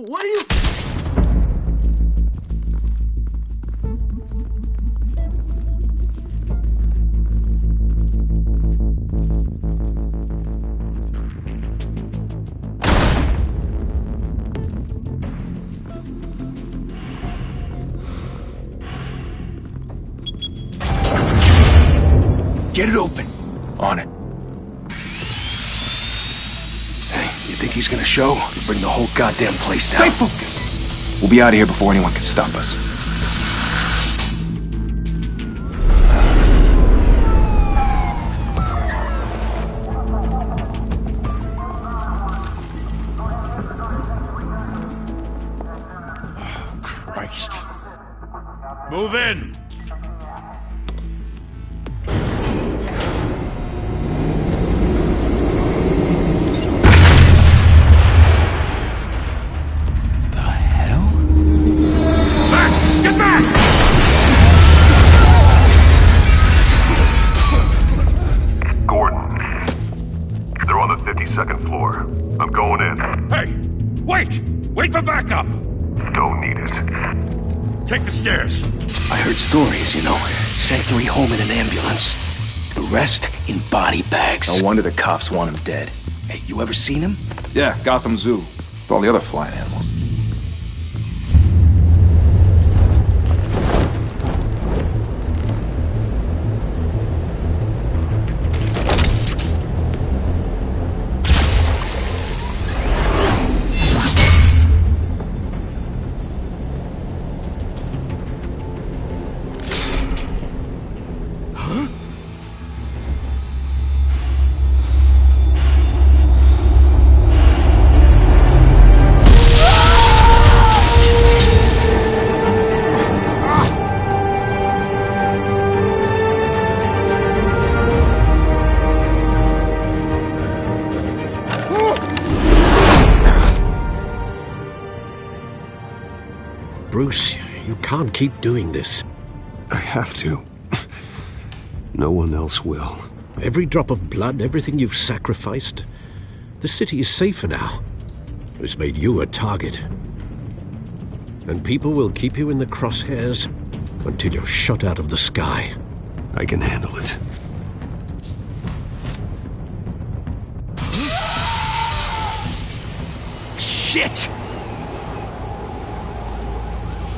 What are you... Get it open. On it. Hey, you think he's gonna show? He'll bring the whole goddamn place down. Stay focused. We'll be out of here before anyone can stop us. Oh, Christ. Move in! Second floor. I'm going in. Hey! Wait! Wait for backup! Don't need it. Take the stairs. I heard stories, you know. Sent 3 home in an ambulance. The rest in body bags. No wonder the cops want him dead. Hey, you ever seen him? Yeah, Gotham Zoo. With all the other flying animals. Bruce, you can't keep doing this. I have to. No one else will. Every drop of blood, everything you've sacrificed. The city is safer now. It's made you a target. And people will keep you in the crosshairs until you're shot out of the sky. I can handle it. Shit!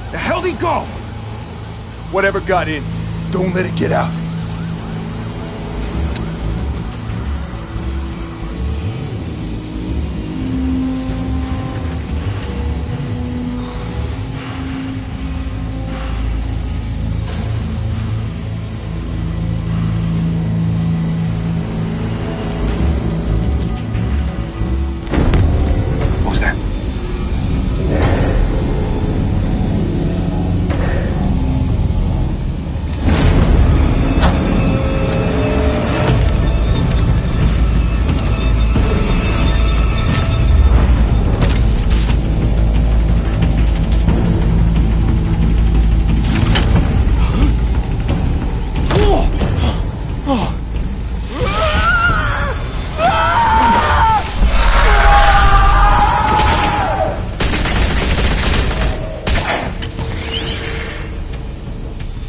The hell'd he go? Whatever got in, don't let it get out. What was that?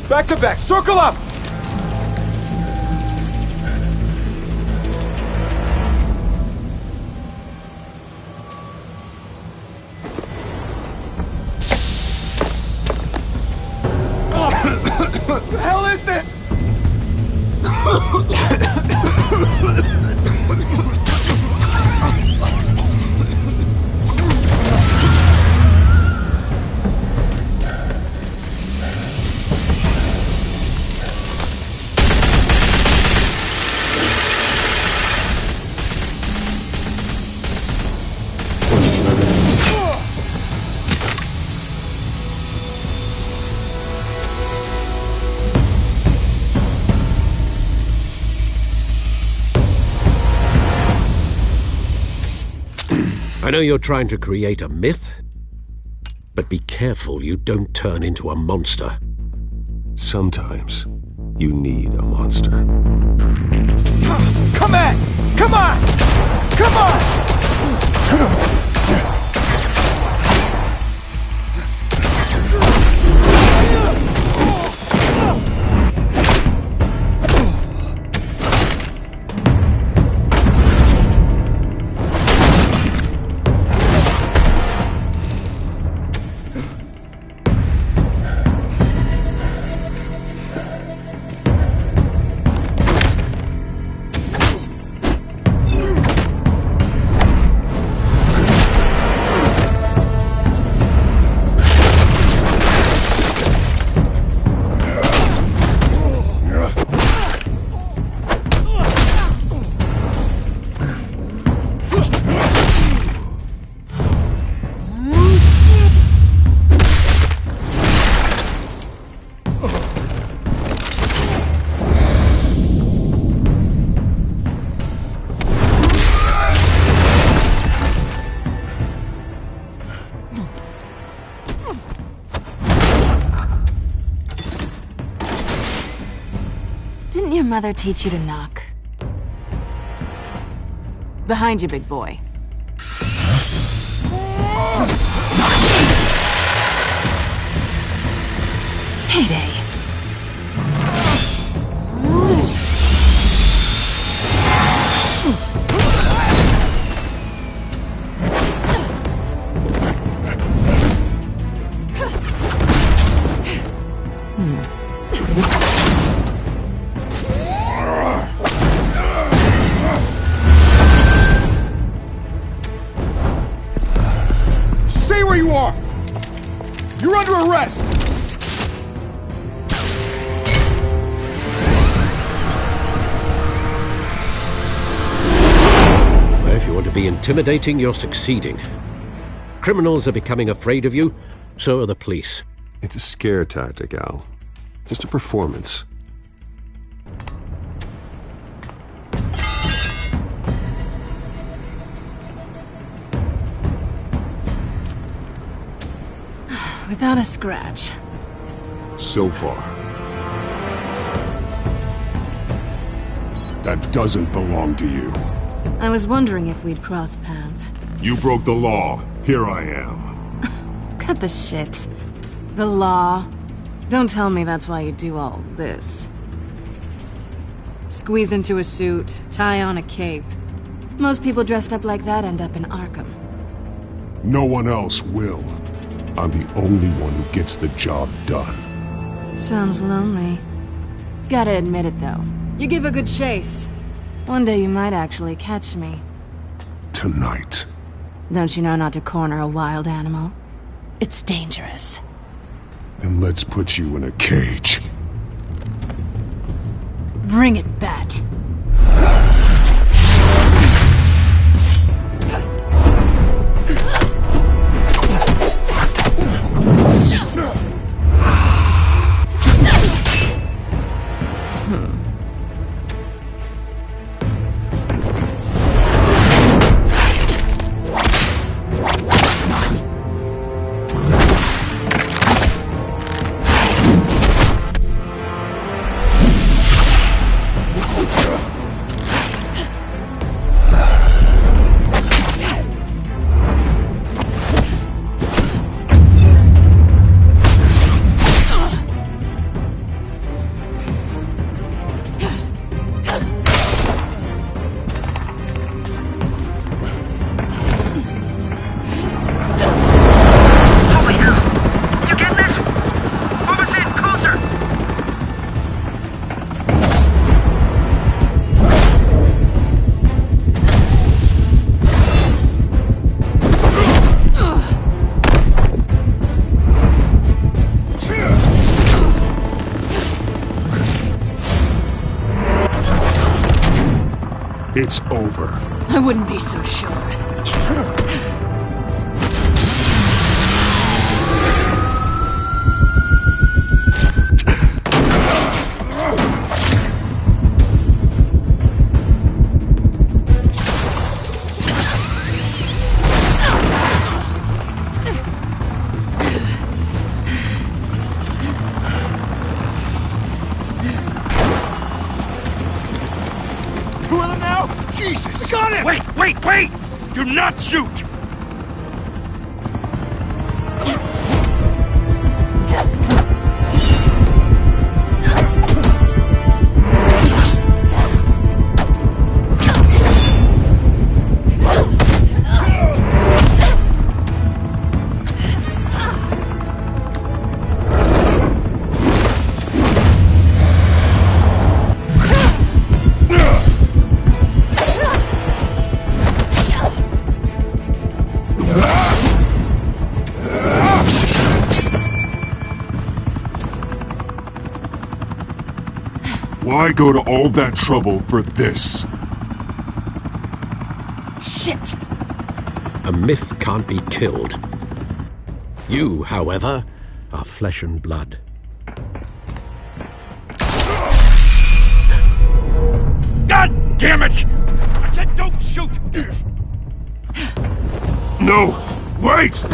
Back to back, circle up! What the hell is this? I know you're trying to create a myth, but be careful you don't turn into a monster. Sometimes you need a monster. Come on! Come on! Come on! mother teach you to knock? Behind you, big boy. Heyday. Stay where you are! You're under arrest! If you want to be intimidating, you're succeeding. Criminals are becoming afraid of you, so are the police. It's a scare tactic, Al. Just a performance. Without a scratch. So far. That doesn't belong to you. I was wondering if we'd cross paths. You broke the law. Here I am. Cut the shit. The law. Don't tell me that's why you do all this. Squeeze into a suit, tie on a cape. Most people dressed up like that end up in Arkham. No one else will. I'm the only one who gets the job done. Sounds lonely. Gotta admit it, though. You give a good chase. One day you might actually catch me. Tonight. Don't you know not to corner a wild animal? It's dangerous. Then let's put you in a cage. Bring it, Bat. It's over. I wouldn't be so sure. Two of them now? Jesus! I got it! Wait! Do not shoot! Why go to all that trouble for this? Shit! A myth can't be killed. You, however, are flesh and blood. God damn it! I said don't shoot! No! Wait!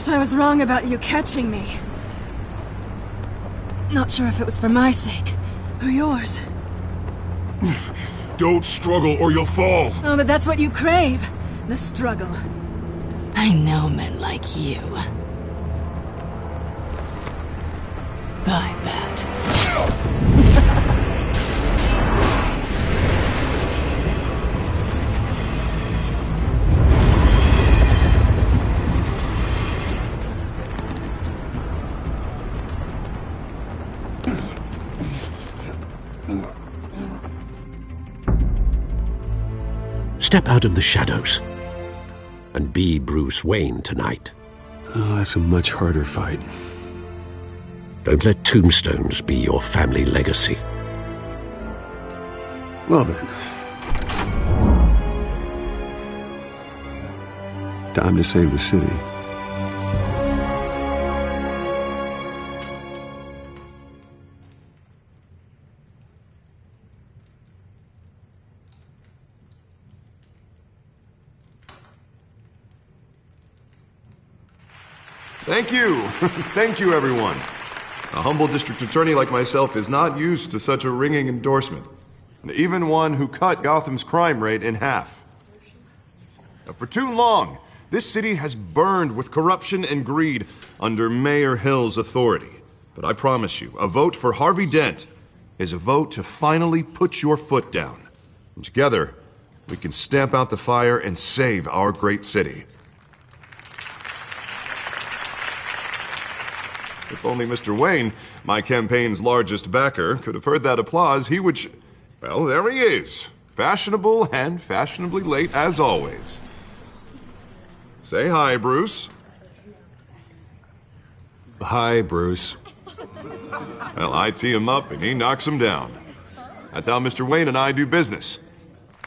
guess I was wrong about you catching me. Not sure if it was for my sake, or yours. Don't struggle or you'll fall. Oh, but that's what you crave. The struggle. I know men like you. I bet. Step out of the shadows and be Bruce Wayne tonight. Oh, that's a much harder fight. Don't let tombstones be your family legacy. Well then. Time to save the city. Thank you. Thank you, everyone. A humble district attorney like myself is not used to such a ringing endorsement. Even one who cut Gotham's crime rate in half. For too long, this city has burned with corruption and greed under Mayor Hill's authority. But I promise you, a vote for Harvey Dent is a vote to finally put your foot down. And together, we can stamp out the fire and save our great city. If only Mr. Wayne, my campaign's largest backer, could have heard that applause, he would well, there he is. Fashionable and fashionably late as always. Say hi, Bruce. Hi, Bruce. Well, I tee him up and he knocks him down. That's how Mr. Wayne and I do business.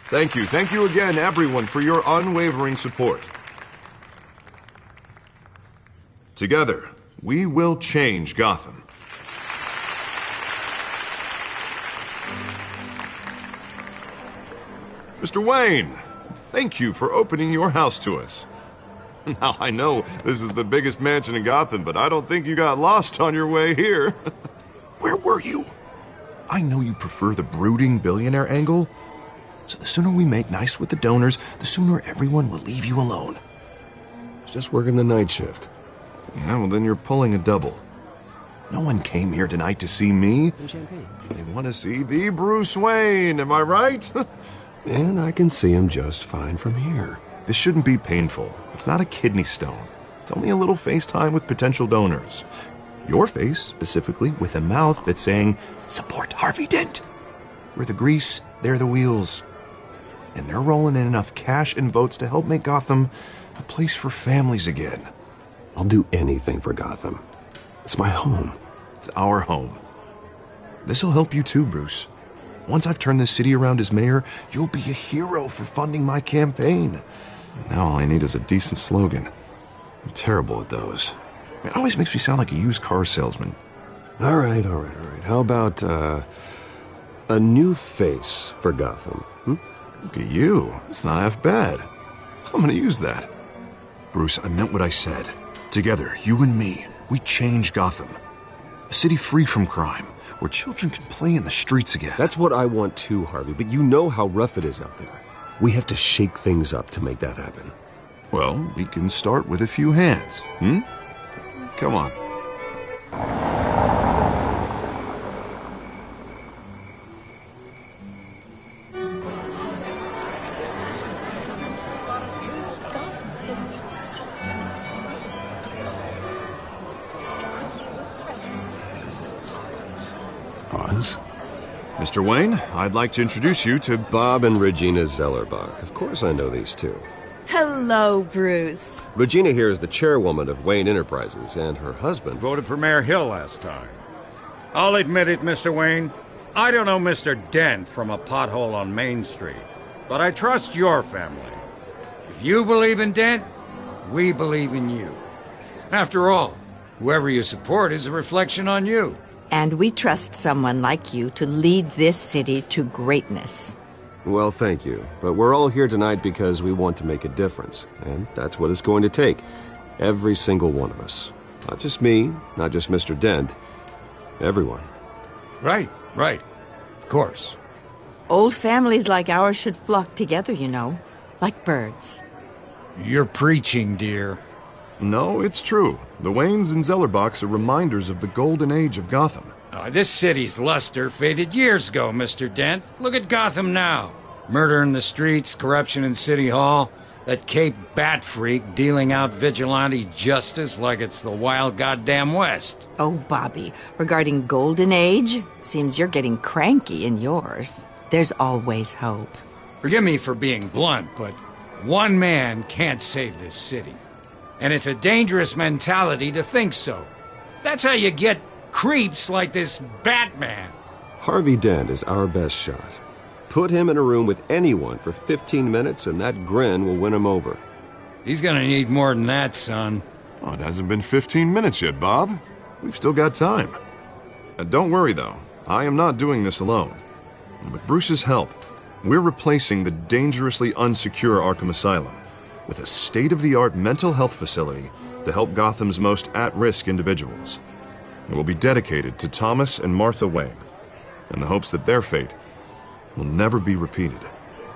Thank you. Thank you again, everyone, for your unwavering support. Together, we will change Gotham. Mr. Wayne, thank you for opening your house to us. Now, I know this is the biggest mansion in Gotham, but I don't think you got lost on your way here. Where were you? I know you prefer the brooding billionaire angle, so the sooner we make nice with the donors, the sooner everyone will leave you alone. Just working the night shift. Yeah, well, then you're pulling a double. No one came here tonight to see me. Some champagne. They want to see the Bruce Wayne, am I right? And I can see him just fine from here. This shouldn't be painful. It's not a kidney stone. It's only a little FaceTime with potential donors. Your face, specifically, with a mouth that's saying, support Harvey Dent. We're the grease, they're the wheels. And they're rolling in enough cash and votes to help make Gotham a place for families again. I'll do anything for Gotham. It's my home. It's our home. This'll help you too, Bruce. Once I've turned this city around as mayor, you'll be a hero for funding my campaign. Now all I need is a decent slogan. I'm terrible at those. It always makes me sound like a used car salesman. All right. How about, a new face for Gotham? Look at you. It's not half bad. I'm gonna use that. Bruce, I meant what I said. Together, you and me, we change Gotham. A city free from crime, where children can play in the streets again. That's what I want too, Harvey, but you know how rough it is out there. We have to shake things up to make that happen. Well, we can start with a few hands, Come on. Oz? Mr. Wayne, I'd like to introduce you to Bob and Regina Zellerbach. Of course I know these two. Hello, Bruce. Regina here is the chairwoman of Wayne Enterprises, and her husband... Voted for Mayor Hill last time. I'll admit it, Mr. Wayne. I don't know Mr. Dent from a pothole on Main Street, but I trust your family. If you believe in Dent, we believe in you. After all, whoever you support is a reflection on you. And we trust someone like you to lead this city to greatness. Well, thank you. But we're all here tonight because we want to make a difference, and that's what it's going to take. Every single one of us. Not just me, not just Mr. Dent. Everyone. Right. Of course. Old families like ours should flock together, you know, like birds. You're preaching, dear. No, it's true. The Waynes and Zellerbachs are reminders of the golden age of Gotham. This city's luster faded years ago, Mr. Dent. Look at Gotham now. Murder in the streets, corruption in City Hall, that Cape Bat freak dealing out vigilante justice like it's the wild goddamn West. Oh, Bobby, regarding Golden Age, seems you're getting cranky in yours. There's always hope. Forgive me for being blunt, but one man can't save this city. And it's a dangerous mentality to think so. That's how you get creeps like this Batman. Harvey Dent is our best shot. Put him in a room with anyone for 15 minutes and that grin will win him over. He's gonna need more than that, son. Oh, it hasn't been 15 minutes yet, Bob. We've still got time. Don't worry, though. I am not doing this alone. With Bruce's help, we're replacing the dangerously unsecure Arkham Asylum with a state-of-the-art mental health facility to help Gotham's most at-risk individuals. It will be dedicated to Thomas and Martha Wayne, in the hopes that their fate will never be repeated.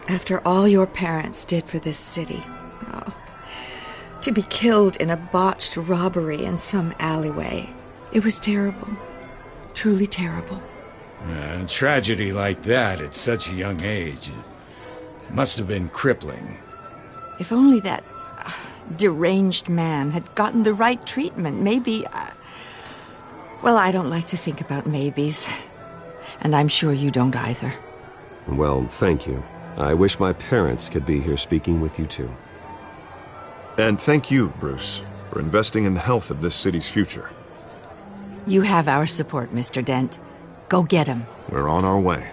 After all your parents did for this city, to be killed in a botched robbery in some alleyway, it was terrible. Truly terrible. A tragedy like that at such a young age, it must have been crippling. If only that deranged man had gotten the right treatment, maybe... Well, I don't like to think about maybes. And I'm sure you don't either. Well, thank you. I wish my parents could be here speaking with you too. And thank you, Bruce, for investing in the health of this city's future. You have our support, Mr. Dent. Go get him. We're on our way.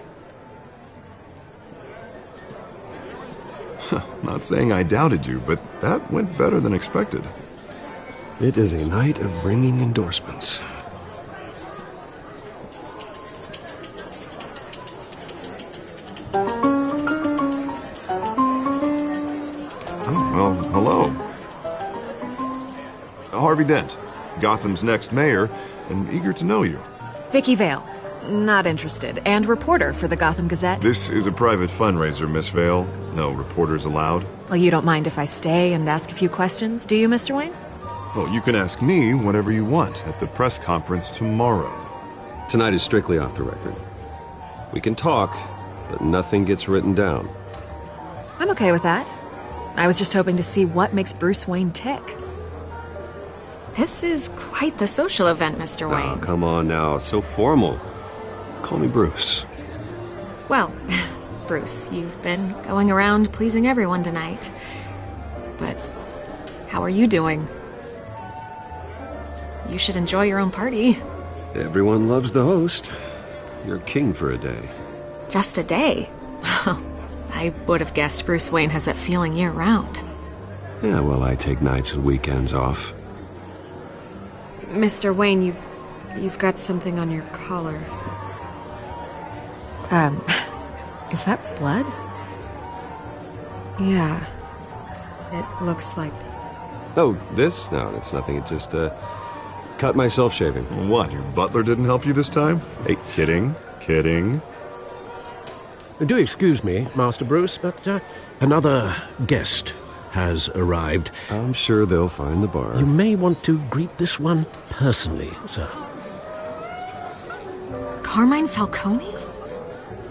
Not saying I doubted you, but that went better than expected. It is a night of ringing endorsements. Well, hello. Harvey Dent, Gotham's next mayor, and eager to know you. Vicky Vale. Not interested. And reporter for the Gotham Gazette. This is a private fundraiser, Miss Vale. No reporters allowed. Well, you don't mind if I stay and ask a few questions, do you, Mr. Wayne? Well, you can ask me whatever you want at the press conference tomorrow. Tonight is strictly off the record. We can talk, but nothing gets written down. I'm okay with that. I was just hoping to see what makes Bruce Wayne tick. This is quite the social event, Mr. Wayne. Oh, come on now. So formal. Call me Bruce. Well, Bruce, you've been going around pleasing everyone tonight. But how are you doing? You should enjoy your own party. Everyone loves the host. You're king for a day. Just a day? I would have guessed Bruce Wayne has that feeling year-round. Yeah, well, I take nights and weekends off. Mr. Wayne, you've got something on your collar. Is that blood? Yeah. It looks like... Oh, this? No, it's nothing. It just, cut myself shaving. What, your butler didn't help you this time? Hey, kidding. Do excuse me, Master Bruce, but another guest has arrived. I'm sure they'll find the bar. You may want to greet this one personally, sir. Carmine Falcone?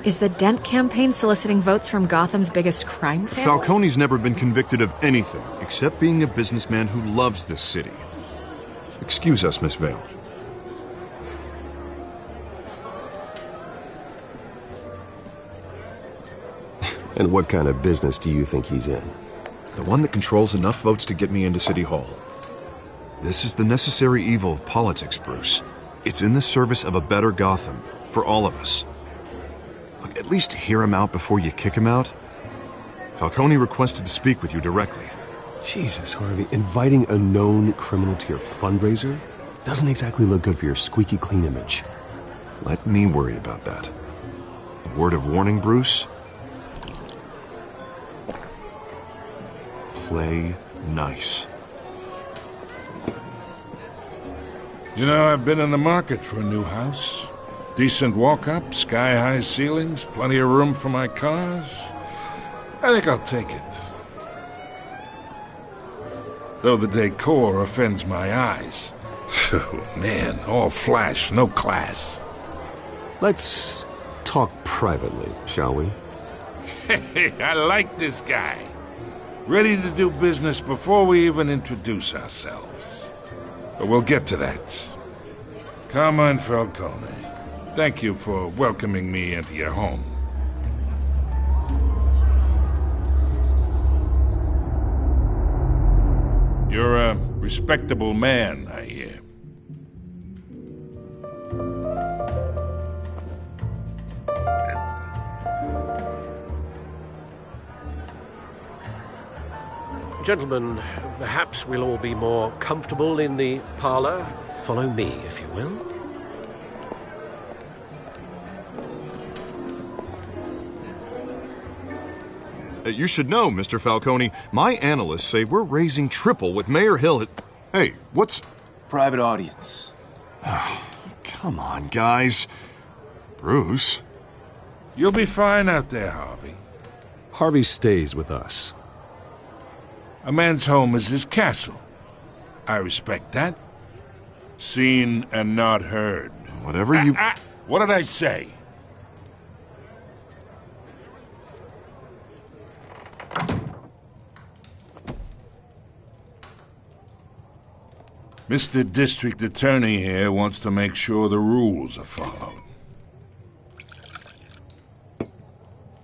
Is the Dent campaign soliciting votes from Gotham's biggest crime family? Falcone's never been convicted of anything except being a businessman who loves this city. Excuse us, Miss Vale. And what kind of business do you think he's in? The one that controls enough votes to get me into City Hall. This is the necessary evil of politics, Bruce. It's in the service of a better Gotham, for all of us. Look, at least hear him out before you kick him out. Falcone requested to speak with you directly. Jesus, Harvey, inviting a known criminal to your fundraiser doesn't exactly look good for your squeaky clean image. Let me worry about that. A word of warning, Bruce? Play nice. You know, I've been in the market for a new house. Decent walk-up, sky-high ceilings, plenty of room for my cars. I think I'll take it. Though the decor offends my eyes. Oh, man, all flash, no class. Let's talk privately, shall we? Hey, I like this guy. Ready to do business before we even introduce ourselves. But we'll get to that. Carmine Falcone, thank you for welcoming me into your home. You're a respectable man, I hear. Gentlemen, perhaps we'll all be more comfortable in the parlor. Follow me, if you will. You should know, Mr. Falcone, my analysts say we're raising triple what Mayor Hill had... Hey, what's... Private audience. Come on, guys. Bruce? You'll be fine out there, Harvey. Harvey stays with us. A man's home is his castle. I respect that. Seen and not heard. Whatever you... What did I say? Mr. District Attorney here wants to make sure the rules are followed.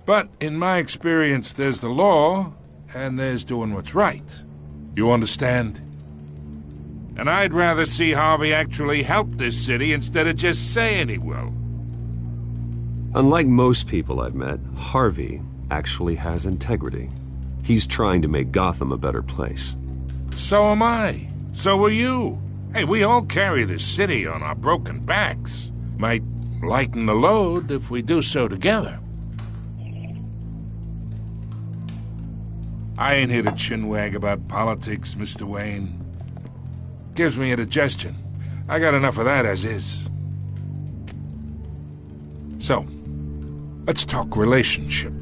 But in my experience, there's the law, and there's doing what's right. You understand? And I'd rather see Harvey actually help this city instead of just saying he will. Unlike most people I've met, Harvey actually has integrity. He's trying to make Gotham a better place. So am I. So are you. Hey, we all carry this city on our broken backs. Might lighten the load if we do so together. I ain't here to chinwag about politics, Mr. Wayne. Gives me indigestion. I got enough of that as is. So, let's talk relationship.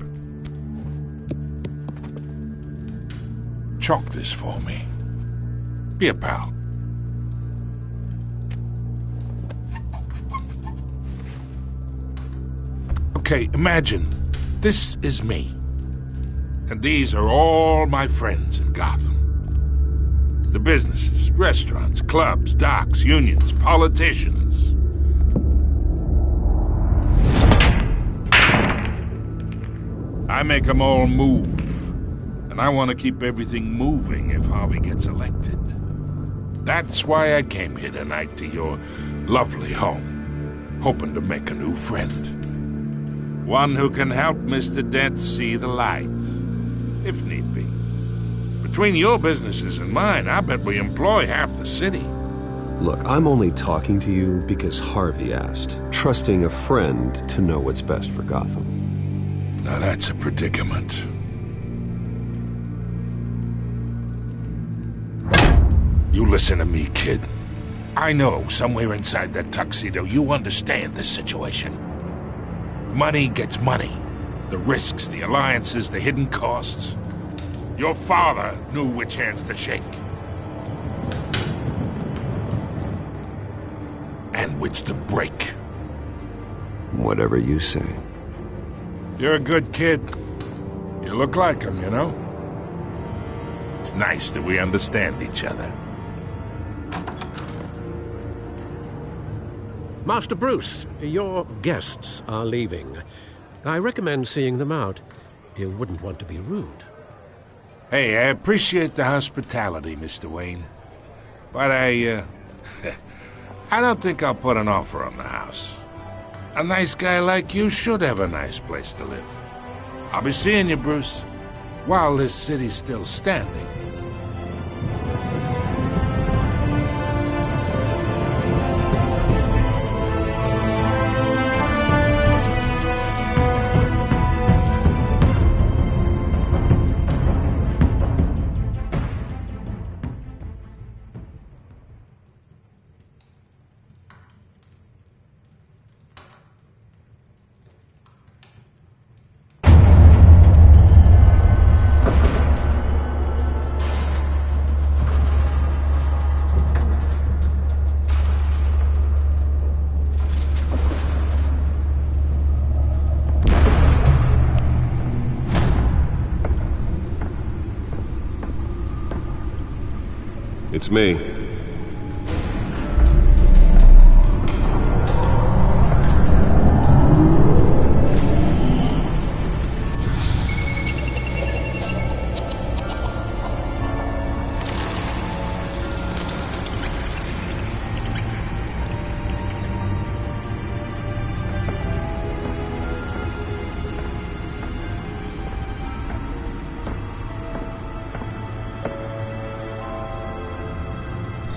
Chalk this for me. Be a pal. Okay, imagine this is me. And these are all my friends in Gotham. The businesses, restaurants, clubs, docks, unions, politicians. I make them all move. And I want to keep everything moving if Harvey gets elected. That's why I came here tonight to your lovely home, hoping to make a new friend. One who can help Mr. Dent see the light, if need be. Between your businesses and mine, I bet we employ half the city. Look, I'm only talking to you because Harvey asked, trusting a friend to know what's best for Gotham. Now that's a predicament. You listen to me, kid. I know somewhere inside that tuxedo you understand this situation. Money gets money. The risks, the alliances, the hidden costs. Your father knew which hands to shake. And which to break. Whatever you say. You're a good kid. You look like him, you know? It's nice that we understand each other. Master Bruce, your guests are leaving. I recommend seeing them out. You wouldn't want to be rude. Hey, I appreciate the hospitality, Mr. Wayne. But I don't think I'll put an offer on the house. A nice guy like you should have a nice place to live. I'll be seeing you, Bruce, while this city's still standing. It's me.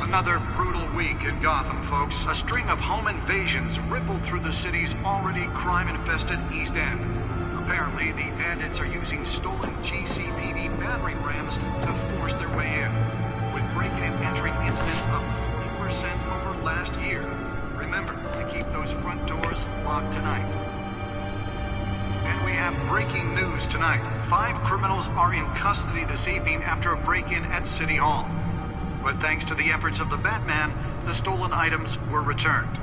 Another brutal week in Gotham, folks. A string of home invasions rippled through the city's already crime-infested East End. Apparently, the bandits are using stolen GCPD battering rams to force their way in, with breaking and entering incidents up 40% over last year. Remember to keep those front doors locked tonight. And we have breaking news tonight. 5 criminals are in custody this evening after a break-in at City Hall. But thanks to the efforts of the Batman, the stolen items were returned.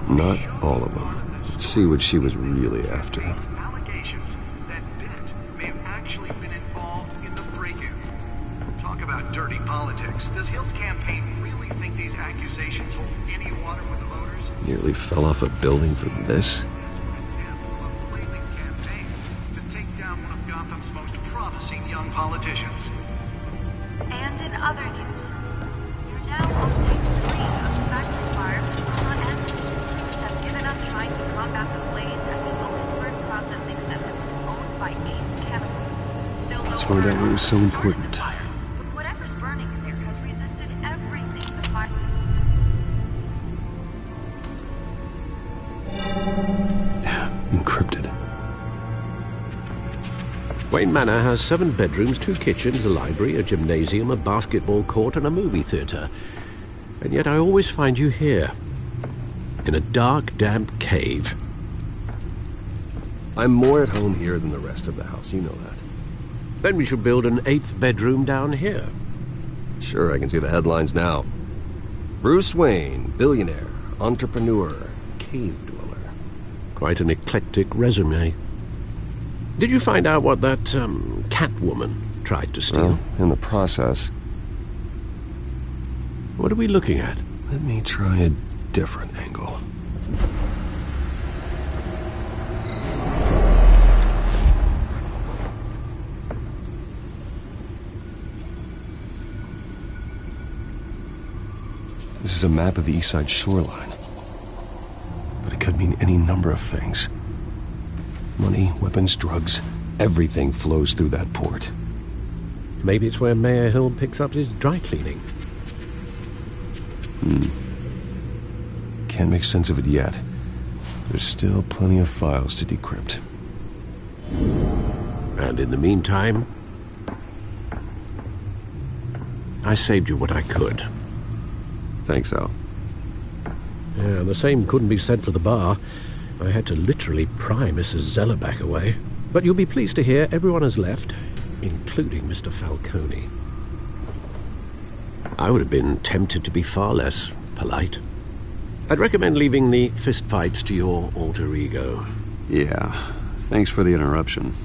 Not all of them. Let's see what she was really after. Allegations that Dent may have actually been involved in the break-in. Talk about dirty politics. Does Hill's campaign really think these accusations hold any water with the voters? Nearly fell off a building for this? To take down one of Gotham's most promising young politicians. And in other news, you're now on day 3 of the factory fire and police have given up trying to combat the blaze at the Otisburg Processing Center, owned by Ace Chemical. Still Let's find out what was so important. But whatever's burning there has resisted everything the fire... Encrypted. Wayne Manor has 7 bedrooms, 2 kitchens, a library, a gymnasium, a basketball court, and a movie theatre. And yet I always find you here, in a dark, damp cave. I'm more at home here than the rest of the house, you know that. Then we should build an 8th bedroom down here. Sure, I can see the headlines now. Bruce Wayne, billionaire, entrepreneur, cave dweller. Quite an eclectic resume. Did you find out what that, Catwoman tried to steal? Well, in the process. What are we looking at? Let me try a different angle. This is a map of the East Side shoreline. But it could mean any number of things. Money, weapons, drugs, everything flows through that port. Maybe it's where Mayor Hill picks up his dry cleaning. Can't make sense of it yet. There's still plenty of files to decrypt. And in the meantime, I saved you what I could. Thanks, Al. Yeah, the same couldn't be said for the bar. I had to literally pry Mrs. Zellerback away. But you'll be pleased to hear everyone has left, including Mr. Falcone. I would have been tempted to be far less polite. I'd recommend leaving the fistfights to your alter ego. Yeah, thanks for the interruption.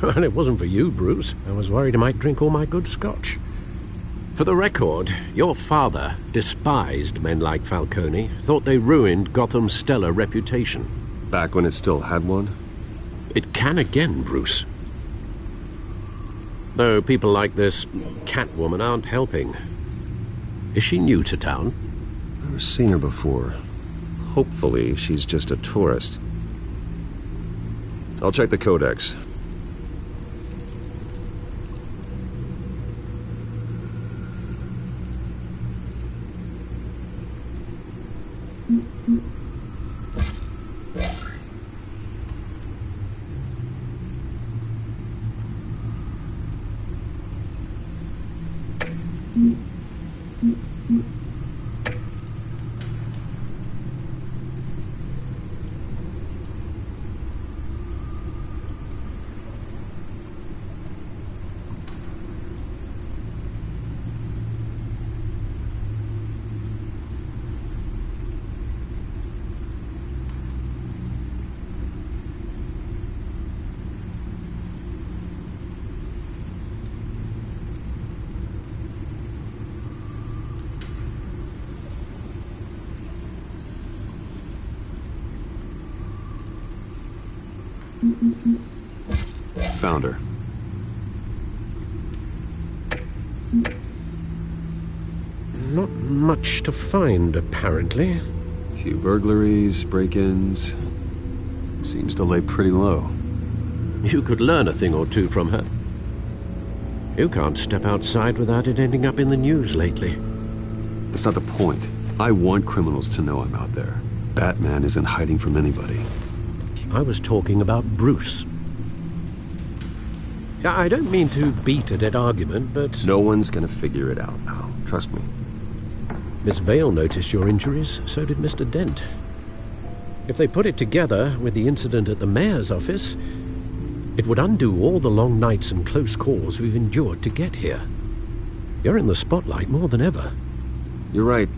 And it wasn't for you, Bruce. I was worried I might drink all my good scotch. For the record, your father despised men like Falcone, thought they ruined Gotham's stellar reputation. Back when it still had one? It can again, Bruce. Though people like this Catwoman aren't helping. Is she new to town? Never seen her before. Hopefully she's just a tourist. I'll check the codex. Found her. Not much to find, apparently. A few burglaries, break-ins. Seems to lay pretty low. You could learn a thing or two from her. You can't step outside without it ending up in the news lately. That's not the point. I want criminals to know I'm out there. Batman isn't hiding from anybody. I was talking about Bruce. I don't mean to beat a dead argument, but... No one's gonna figure it out now. Trust me. Miss Vale noticed your injuries, so did Mr. Dent. If they put it together with the incident at the mayor's office, it would undo all the long nights and close calls we've endured to get here. You're in the spotlight more than ever. You're right.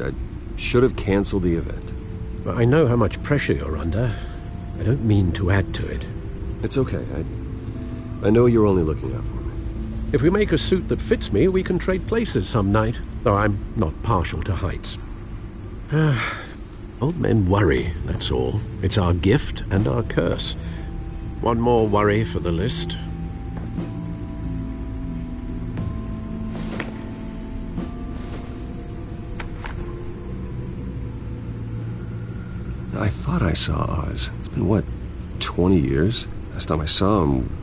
I should have canceled the event. I know how much pressure you're under. I don't mean to add to it. It's okay. I know you're only looking out for me. If we make a suit that fits me, we can trade places some night, though I'm not partial to heights. Old men worry, that's all. It's our gift and our curse. One more worry for the list. I thought I saw Oz. It's been, what, 20 years? Last time I saw him,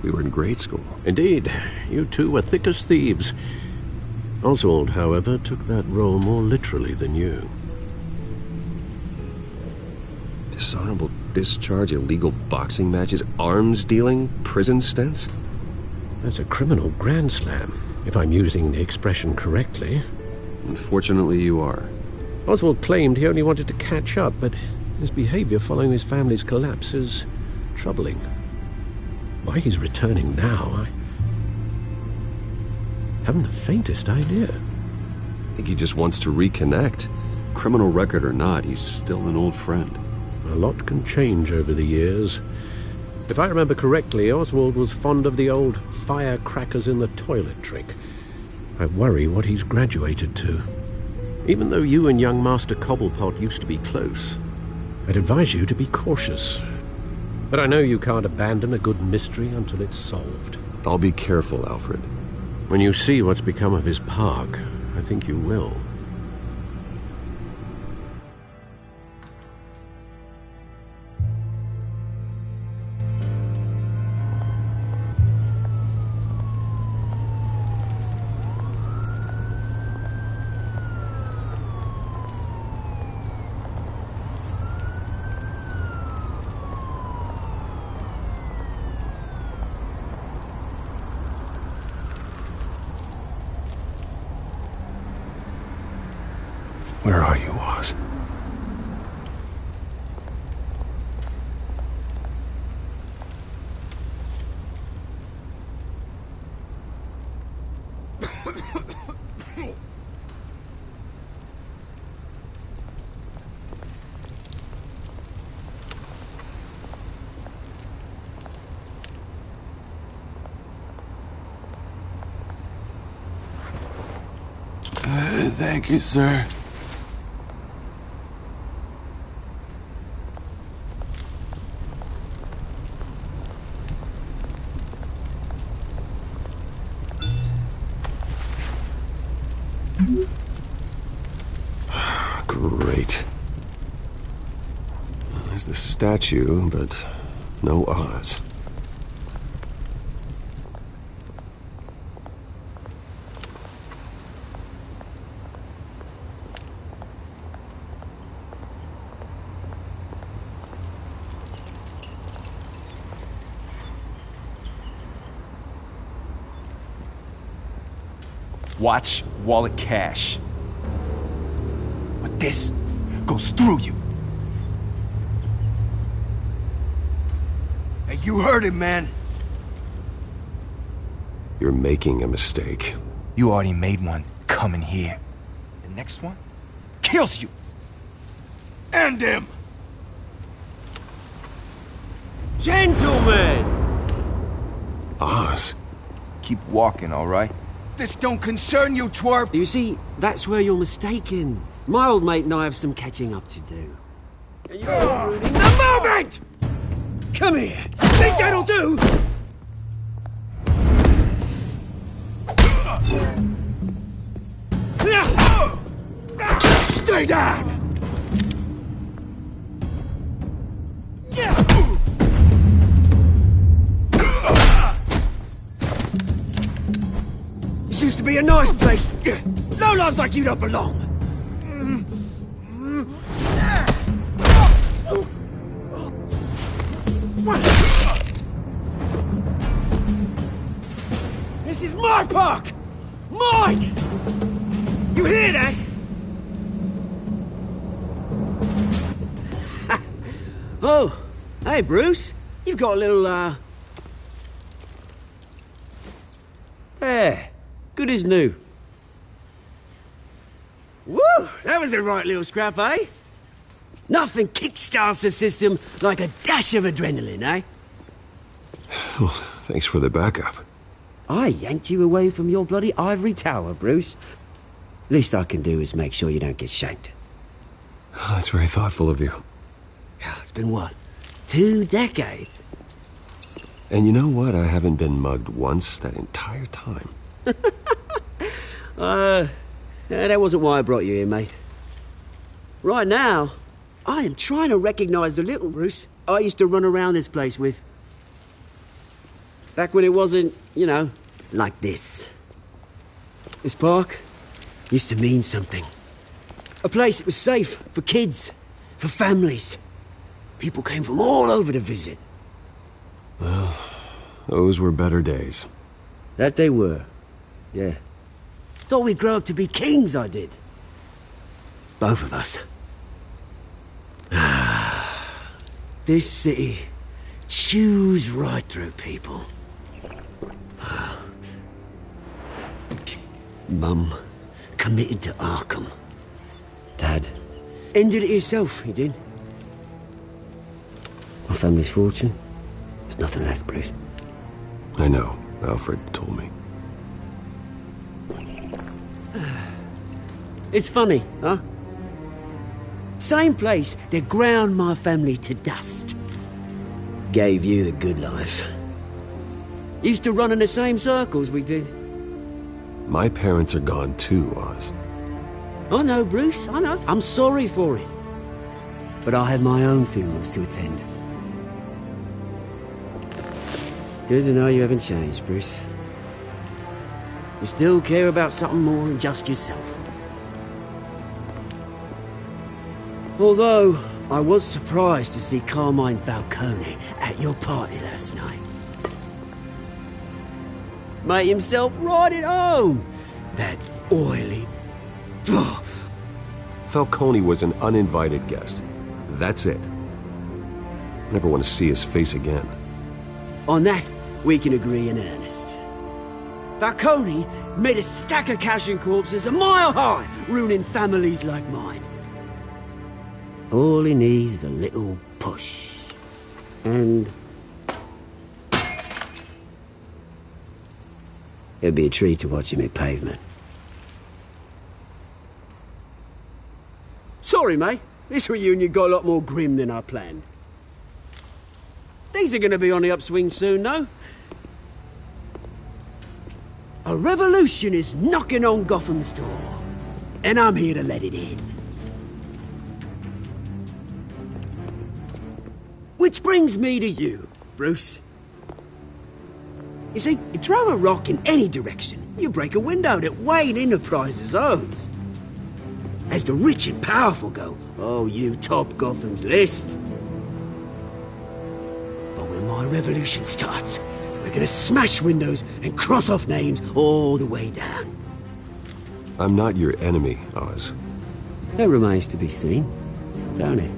we were in grade school. Indeed. You two were thick as thieves. Oswald, however, took that role more literally than you. Dishonorable discharge, illegal boxing matches, arms dealing, prison stints? That's a criminal grand slam, if I'm using the expression correctly. Unfortunately, you are. Oswald claimed he only wanted to catch up, but his behavior following his family's collapse is troubling. Why he's returning now, I haven't the faintest idea. I think he just wants to reconnect. Criminal record or not, he's still an old friend. A lot can change over the years. If I remember correctly, Oswald was fond of the old firecrackers in the toilet trick. I worry what he's graduated to. Even though you and young Master Cobblepot used to be close, I'd advise you to be cautious. But I know you can't abandon a good mystery until it's solved. I'll be careful, Alfred. When you see what's become of his park, I think you will. Where are you, Oz? Thank you, sir. Great. There's the statue, but no Oz. Watch wallet cash. But this goes through you. Hey, you heard it, man. You're making a mistake. You already made one coming here. The next one kills you. And him. Gentlemen! Oz. Keep walking, all right? This don't concern you, twerp! You see, that's where you're mistaken. My old mate and I have some catching up to do. And you're ruining the moment! Come here. Think that'll do? Stay down! This used to be a nice place. Lowlifes like you don't belong. This is my park! Mine! You hear that? Oh, hey, Bruce. You've got a little, There. Good as new. Woo! That was a right little scrap, eh? Nothing kickstarts the system like a dash of adrenaline, eh? Well, thanks for the backup. I yanked you away from your bloody ivory tower, Bruce. Least I can do is make sure you don't get shanked. Oh, that's very thoughtful of you. It's been what? 2 decades? And you know what? I haven't been mugged once that entire time. That wasn't why I brought you here, mate. Right now, I am trying to recognize the little Bruce I used to run around this place with. Back when it wasn't, you know, like this. This park used to mean something. A place that was safe for kids, for families. People came from all over to visit. Well, those were better days. That they were, yeah. Thought we'd grow up to be kings, I did. Both of us. This city chews right through people. Mum committed to Arkham. Dad ended it himself, he did. My family's fortune, there's nothing left, Bruce. I know. Alfred told me. It's funny, huh? Same place that ground my family to dust. Gave you the good life. Used to run in the same circles we did. My parents are gone too, Oz. I know, Bruce, I know. I'm sorry for it. But I had my own funerals to attend. Good to know you haven't changed, Bruce. You still care about something more than just yourself. Although, I was surprised to see Carmine Falcone at your party last night. Made himself right at home. That oily... Falcone was an uninvited guest. That's it. Never want to see his face again. On that, we can agree in earnest. Falcone made a stack of cash and corpses a mile high, ruining families like mine. All he needs is a little push. And... it'd be a treat to watch him hit pavement. Sorry, mate. This reunion got a lot more grim than I planned. Things are going to be on the upswing soon, though. A revolution is knocking on Gotham's door. And I'm here to let it in. Which brings me to you, Bruce. You see, you throw a rock in any direction, you break a window that Wayne Enterprises owns. As the rich and powerful go, oh, you top Gotham's list. But when my revolution starts, we're gonna smash windows and cross off names all the way down. I'm not your enemy, Oz. That remains to be seen, don't it?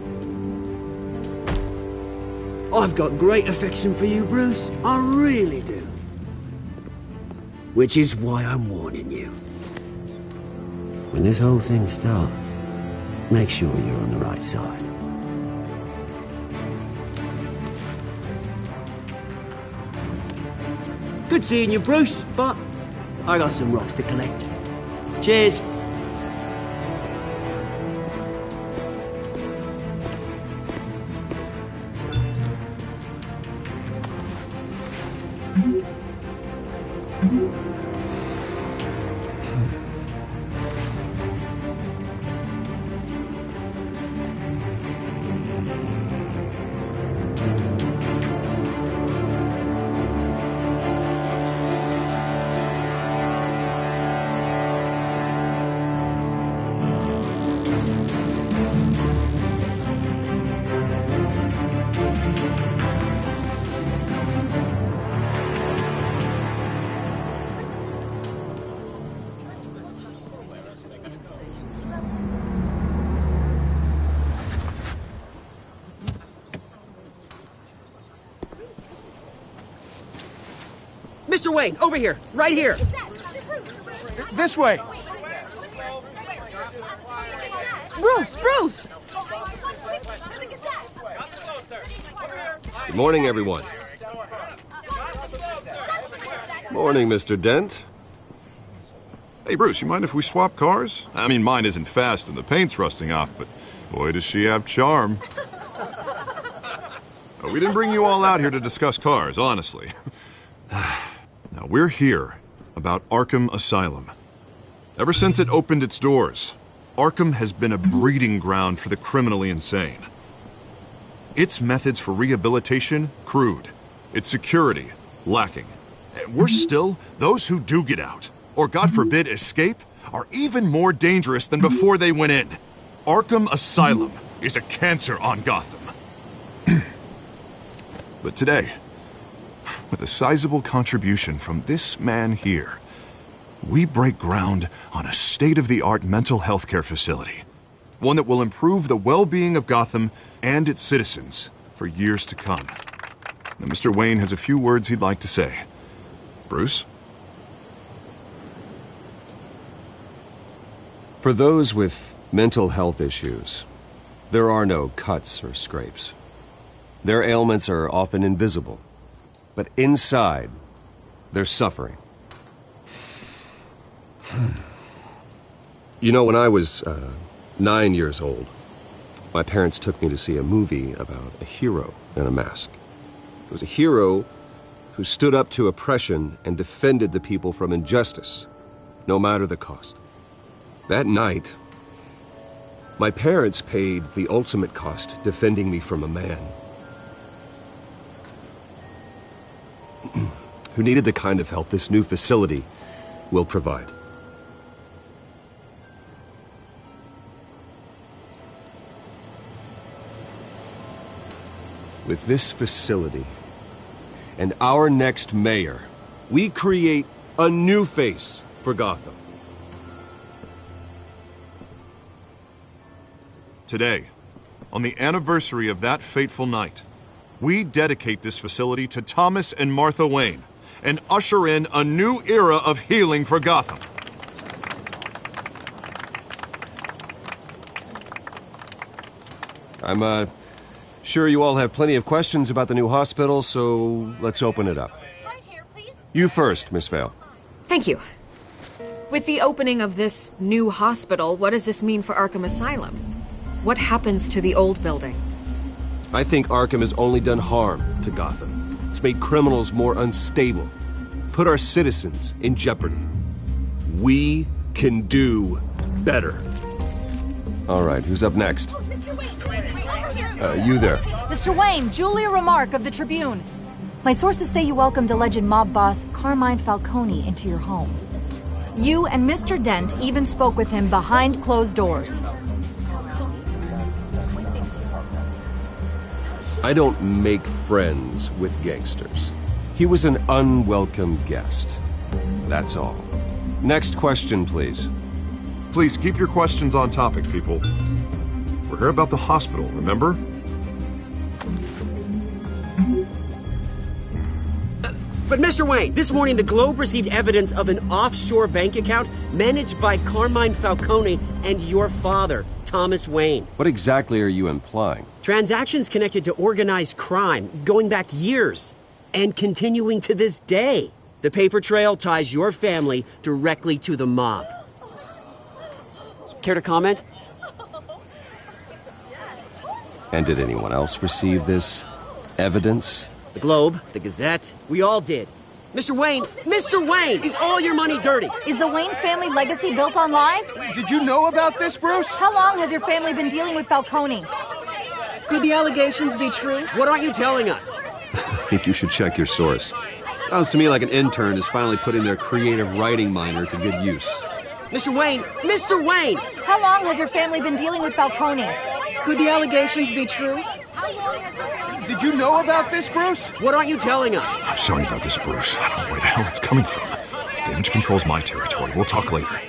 I've got great affection for you, Bruce. I really do. Which is why I'm warning you. When this whole thing starts, make sure you're on the right side. Good seeing you, Bruce, but I got some rocks to collect. Cheers. Mr. Wayne, over here. Right here. This way. Bruce! Good morning, everyone. Morning, Mr. Dent. Hey, Bruce, you mind if we swap cars? I mean, mine isn't fast and the paint's rusting off, but boy, does she have charm. We didn't bring you all out here to discuss cars, honestly. Now, we're here about Arkham Asylum. Ever since it opened its doors, Arkham has been a breeding ground for the criminally insane. Its methods for rehabilitation, crude. Its security, lacking. And worse still, those who do get out, or God forbid escape, are even more dangerous than before they went in. Arkham Asylum is a cancer on Gotham. But today, with a sizable contribution from this man here, we break ground on a state-of-the-art mental health care facility. One that will improve the well-being of Gotham and its citizens for years to come. Now, Mr. Wayne has a few words he'd like to say. Bruce? For those with mental health issues, there are no cuts or scrapes. Their ailments are often invisible, but inside, they're suffering. You know, when I was 9 years old, my parents took me to see a movie about a hero in a mask. It was a hero who stood up to oppression and defended the people from injustice, no matter the cost. That night, my parents paid the ultimate cost defending me from a man who needed the kind of help this new facility will provide. With this facility and our next mayor, we create a new face for Gotham. Today, on the anniversary of that fateful night, we dedicate this facility to Thomas and Martha Wayne and usher in a new era of healing for Gotham. I'm sure you all have plenty of questions about the new hospital, so let's open it up. You first, Miss Vale. Thank you. With the opening of this new hospital, what does this mean for Arkham Asylum? What happens to the old building? I think Arkham has only done harm to Gotham. It's made criminals more unstable, put our citizens in jeopardy. We can do better. All right, who's up next? You there. Mr. Wayne, Julia Remark of the Tribune. My sources say you welcomed alleged mob boss Carmine Falcone into your home. You and Mr. Dent even spoke with him behind closed doors. I don't make friends with gangsters. He was an unwelcome guest. That's all. Next question, please. Please keep your questions on topic, people. We're here about the hospital, remember? But Mr. Wayne, this morning the Globe received evidence of an offshore bank account managed by Carmine Falcone and your father, Thomas Wayne. What exactly are you implying? Transactions connected to organized crime going back years and continuing to this day. The paper trail ties your family directly to the mob. Care to comment? And did anyone else receive this evidence? The Globe, the Gazette, we all did. Mr. Wayne, is all your money dirty? Is the Wayne family legacy built on lies? Did you know about this, Bruce? How long has your family been dealing with Falcone? Could the allegations be true? What aren't you telling us? I think you should check your source. Sounds to me like an intern is finally putting their creative writing minor to good use. Mr. Wayne! How long has your family been dealing with Falcone? Could the allegations be true? Did you know about this, Bruce? What aren't you telling us? I'm sorry about this, Bruce. I don't know where the hell it's coming from. Damage control's my territory. We'll talk later.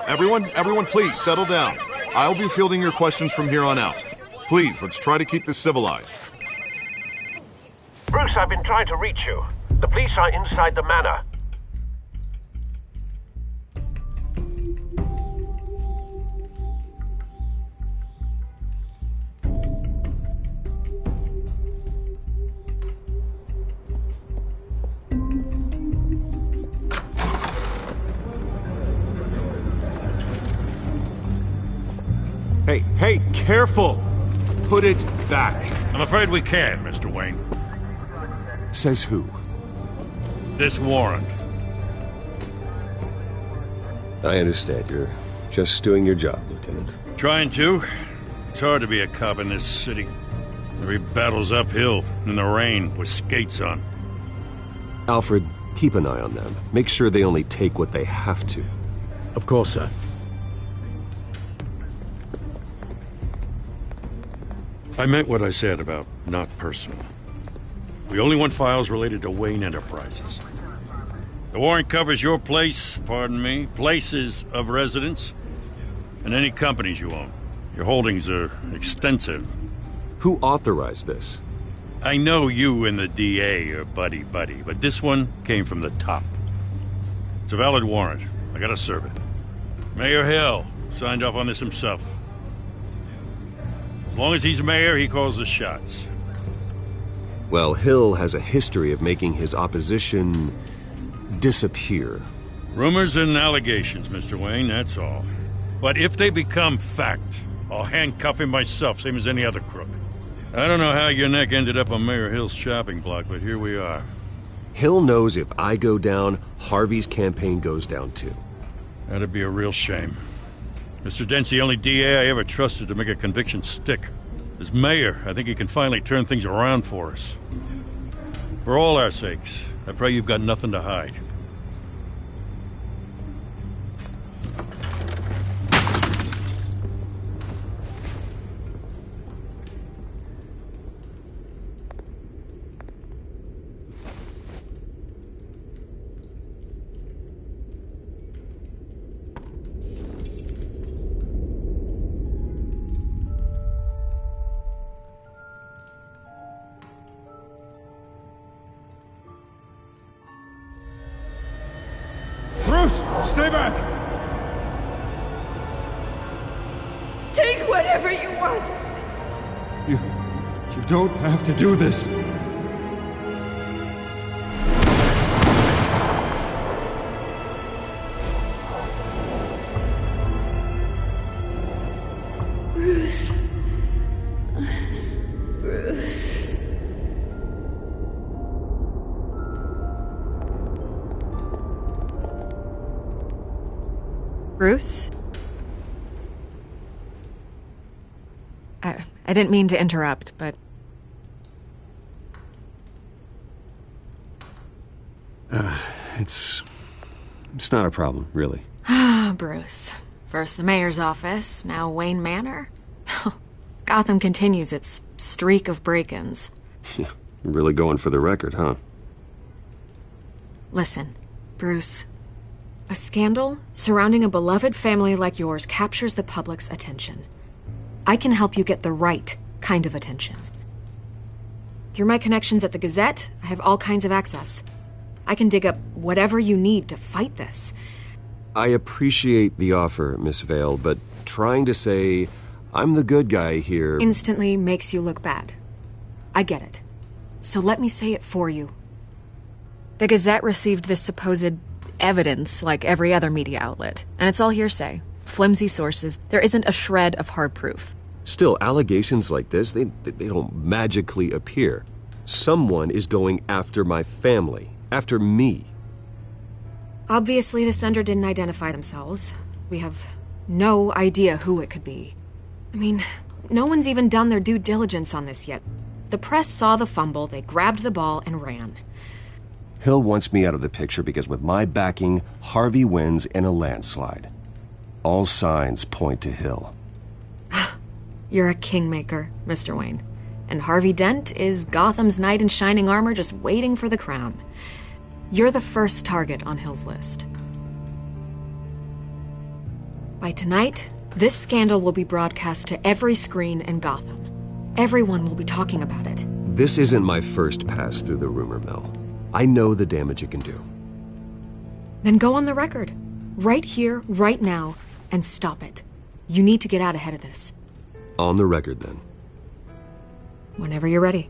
Everyone, please, settle down. I'll be fielding your questions from here on out. Please, let's try to keep this civilized. Bruce, I've been trying to reach you. The police are inside the manor. careful! Put it back. I'm afraid we can't, Mr. Wayne. Says who? This warrant. I understand. You're just doing your job, Lieutenant. Trying to. It's hard to be a cop in this city. Every battle's uphill, in the rain, with skates on. Alfred, keep an eye on them. Make sure they only take what they have to. Of course, sir. I meant what I said about not personal. We only want files related to Wayne Enterprises. The warrant covers your place, pardon me, places of residence, and any companies you own. Your holdings are extensive. Who authorized this? I know you and the DA are buddy-buddy, but this one came from the top. It's a valid warrant. I gotta serve it. Mayor Hill signed off on this himself. As long as he's mayor, he calls the shots. Well, Hill has a history of making his opposition disappear. Rumors and allegations, Mr. Wayne, that's all. But if they become fact, I'll handcuff him myself, same as any other crook. I don't know how your neck ended up on Mayor Hill's shopping block, but here we are. Hill knows if I go down, Harvey's campaign goes down too. That'd be a real shame. Mr. Dent's the only DA I ever trusted to make a conviction stick. As mayor, I think he can finally turn things around for us. For all our sakes, I pray you've got nothing to hide. Stay back! Take whatever you want! You don't have to do this. Bruce. Bruce. Bruce? I didn't mean to interrupt, but... It's not a problem, really. Ah, Bruce. First the mayor's office, now Wayne Manor. Gotham continues its streak of break-ins. Yeah, you're really going for the record, huh? Listen, Bruce. A scandal surrounding a beloved family like yours captures the public's attention. I can help you get the right kind of attention. Through my connections at the Gazette, I have all kinds of access. I can dig up whatever you need to fight this. I appreciate the offer, Miss Vale, but trying to say I'm the good guy here... instantly makes you look bad. I get it. So let me say it for you. The Gazette received this supposed evidence like every other media outlet, and it's all hearsay. Flimsy sources. There isn't a shred of hard proof. Still, allegations like this, they don't magically appear. Someone is going after my family. After me. Obviously, the sender didn't identify themselves. We have no idea who it could be. I mean, no one's even done their due diligence on this yet. The press saw the fumble, they grabbed the ball and ran. Hill wants me out of the picture because with my backing, Harvey wins in a landslide. All signs point to Hill. You're a kingmaker, Mr. Wayne. And Harvey Dent is Gotham's knight in shining armor just waiting for the crown. You're the first target on Hill's list. By tonight, this scandal will be broadcast to every screen in Gotham. Everyone will be talking about it. This isn't my first pass through the rumor mill. I know the damage it can do. Then go on the record. Right here, right now, and stop it. You need to get out ahead of this. On the record, then. Whenever you're ready.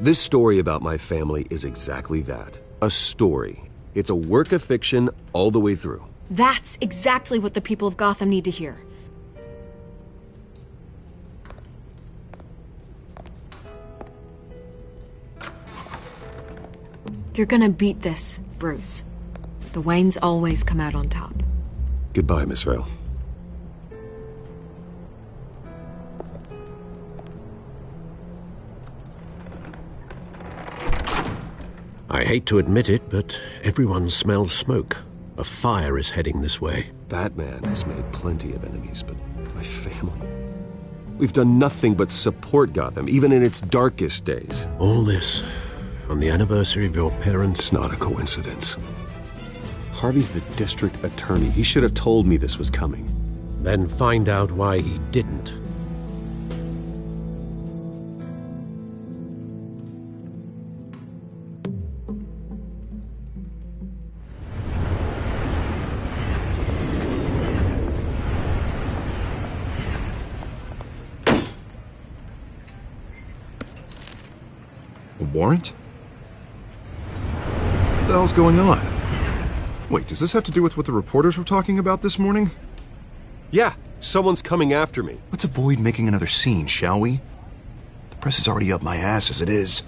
This story about my family is exactly that. A story. It's a work of fiction all the way through. That's exactly what the people of Gotham need to hear. You're gonna beat this, Bruce. The Waynes always come out on top. Goodbye, Miss Vale. I hate to admit it, but everyone smells smoke. A fire is heading this way. Batman has made plenty of enemies, but my family... We've done nothing but support Gotham, even in its darkest days. All this on the anniversary of your parents'... It's not a coincidence. Harvey's the district attorney. He should have told me this was coming. Then find out why he didn't. A warrant? What the hell's going on? Wait, does this have to do with what the reporters were talking about this morning? Yeah, someone's coming after me. Let's avoid making another scene, shall we? The press is already up my ass as it is.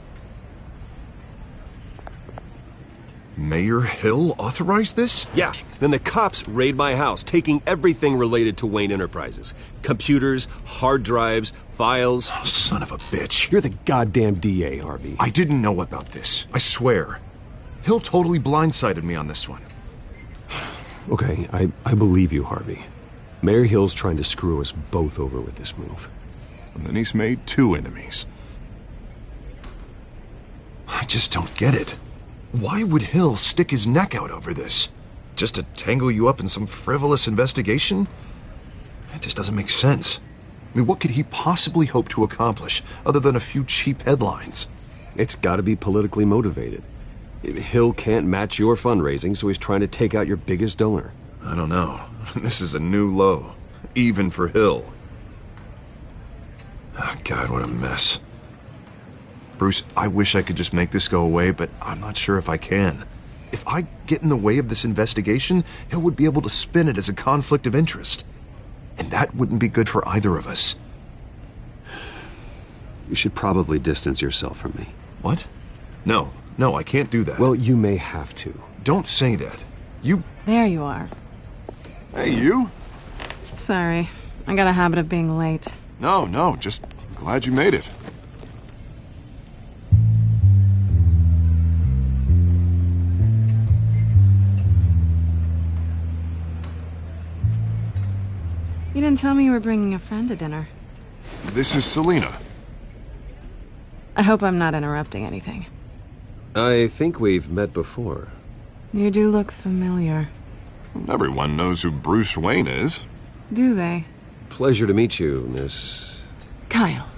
Mayor Hill authorized this? Yeah, then the cops raid my house, taking everything related to Wayne Enterprises. Computers, hard drives, files. Oh, son of a bitch. You're the goddamn DA, Harvey. I didn't know about this. I swear. Hill totally blindsided me on this one. Okay, I believe you, Harvey. Mayor Hill's trying to screw us both over with this move. And then he's made 2 enemies. I just don't get it. Why would Hill stick his neck out over this? Just to tangle you up in some frivolous investigation? It just doesn't make sense. I mean, what could he possibly hope to accomplish other than a few cheap headlines? It's gotta be politically motivated. Hill can't match your fundraising, so he's trying to take out your biggest donor. I don't know. This is a new low. Even for Hill. Oh, God, what a mess. Bruce, I wish I could just make this go away, but I'm not sure if I can. If I get in the way of this investigation, Hill would be able to spin it as a conflict of interest. And that wouldn't be good for either of us. You should probably distance yourself from me. What? No, I can't do that. Well, you may have to. Don't say that. You... There you are. Hey, you? Sorry. I got a habit of being late. No, just glad you made it. You didn't tell me you were bringing a friend to dinner. This is Selina. I hope I'm not interrupting anything. I think we've met before. You do look familiar. Everyone knows who Bruce Wayne is. Do they? Pleasure to meet you, Miss... Kyle.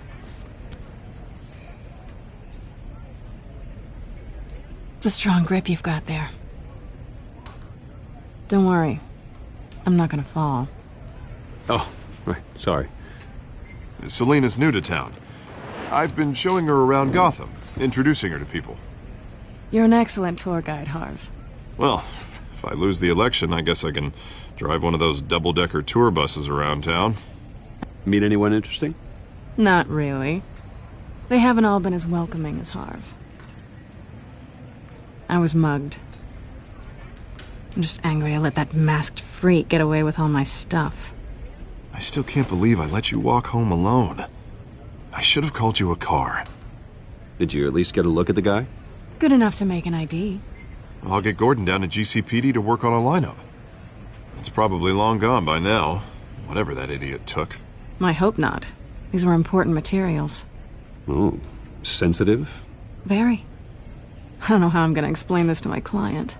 It's a strong grip you've got there. Don't worry. I'm not gonna fall. Oh, right, sorry. Selina's new to town. I've been showing her around Gotham, introducing her to people. You're an excellent tour guide, Harv. Well, if I lose the election, I guess I can drive one of those double-decker tour buses around town. Meet anyone interesting? Not really. They haven't all been as welcoming as Harv. I was mugged. I'm just angry I let that masked freak get away with all my stuff. I still can't believe I let you walk home alone. I should have called you a car. Did you at least get a look at the guy? Good enough to make an ID. I'll get Gordon down to GCPD to work on a lineup. It's probably long gone by now, whatever that idiot took. I hope not. These were important materials. Ooh, sensitive? Very. I don't know how I'm gonna explain this to my client.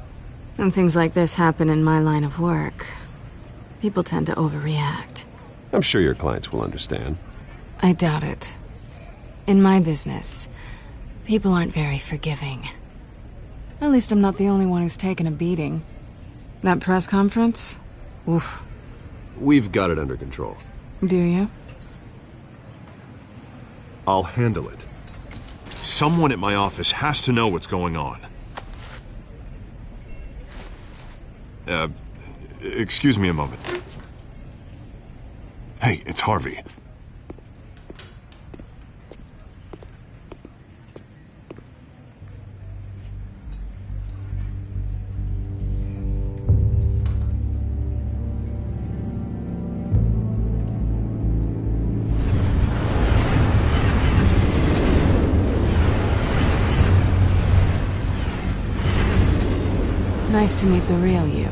When things like this happen in my line of work, people tend to overreact. I'm sure your clients will understand. I doubt it. In my business, people aren't very forgiving. At least I'm not the only one who's taken a beating. That press conference? Oof. We've got it under control. Do you? I'll handle it. Someone at my office has to know what's going on. Excuse me a moment. Hey, it's Harvey. Nice to meet the real you.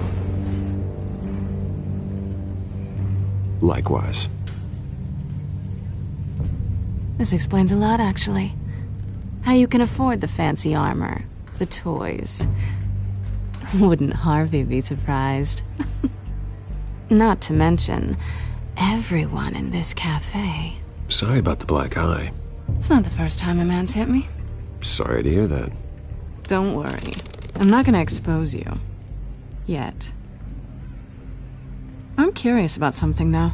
Likewise. This explains a lot, actually. How you can afford the fancy armor, the toys. Wouldn't Harvey be surprised? Not to mention, everyone in this cafe. Sorry about the black eye. It's not the first time a man's hit me. Sorry to hear that. Don't worry. I'm not gonna expose you. Yet. I'm curious about something, though.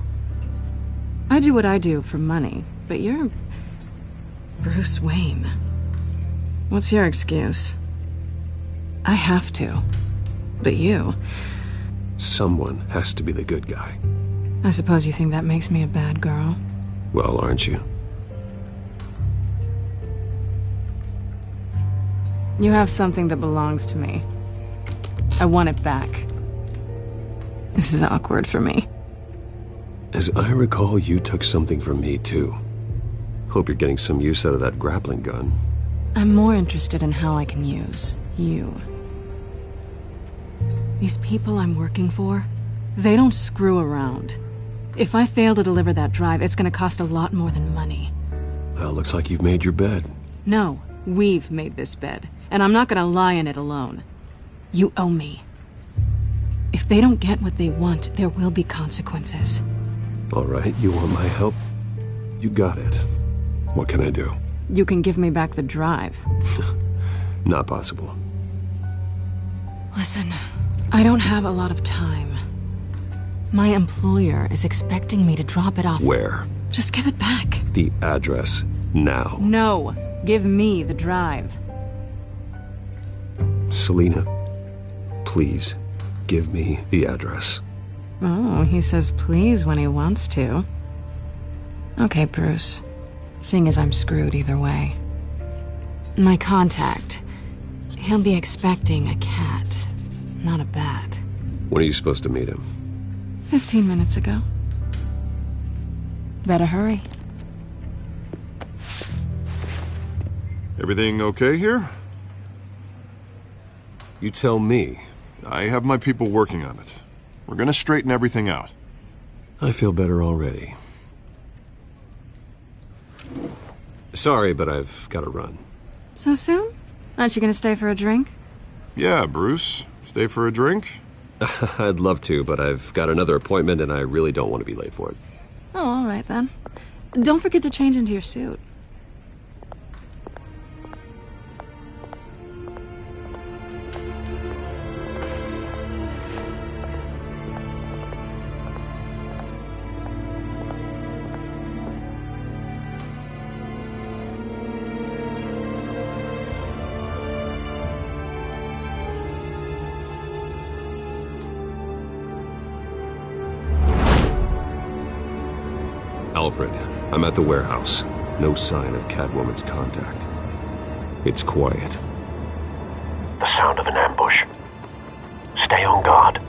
I do what I do for money, but you're... Bruce Wayne. What's your excuse? I have to. But you... Someone has to be the good guy. I suppose you think that makes me a bad girl? Well, aren't you? You have something that belongs to me. I want it back. This is awkward for me. As I recall, you took something from me, too. Hope you're getting some use out of that grappling gun. I'm more interested in how I can use you. These people I'm working for, they don't screw around. If I fail to deliver that drive, it's gonna cost a lot more than money. Well, looks like you've made your bed. No, we've made this bed, and I'm not gonna lie in it alone. You owe me. If they don't get what they want, there will be consequences. All right, you want my help? You got it. What can I do? You can give me back the drive. Not possible. Listen, I don't have a lot of time. My employer is expecting me to drop it off. Where? Just give it back. The address, now. No, give me the drive. Selina, please, give me the address. Oh, he says please when he wants to. Okay, Bruce. Seeing as I'm screwed either way. My contact. He'll be expecting a cat, not a bat. When are you supposed to meet him? 15 minutes ago. Better hurry. Everything okay here? You tell me. I have my people working on it. We're gonna straighten everything out. I feel better already. Sorry, but I've got to run. So soon? Aren't you gonna stay for a drink? Yeah, Bruce. Stay for a drink? I'd love to, but I've got another appointment and I really don't want to be late for it. Oh, all right then. Don't forget to change into your suit. Alfred, I'm at the warehouse. No sign of Catwoman's contact. It's quiet. The sound of an ambush. Stay on guard.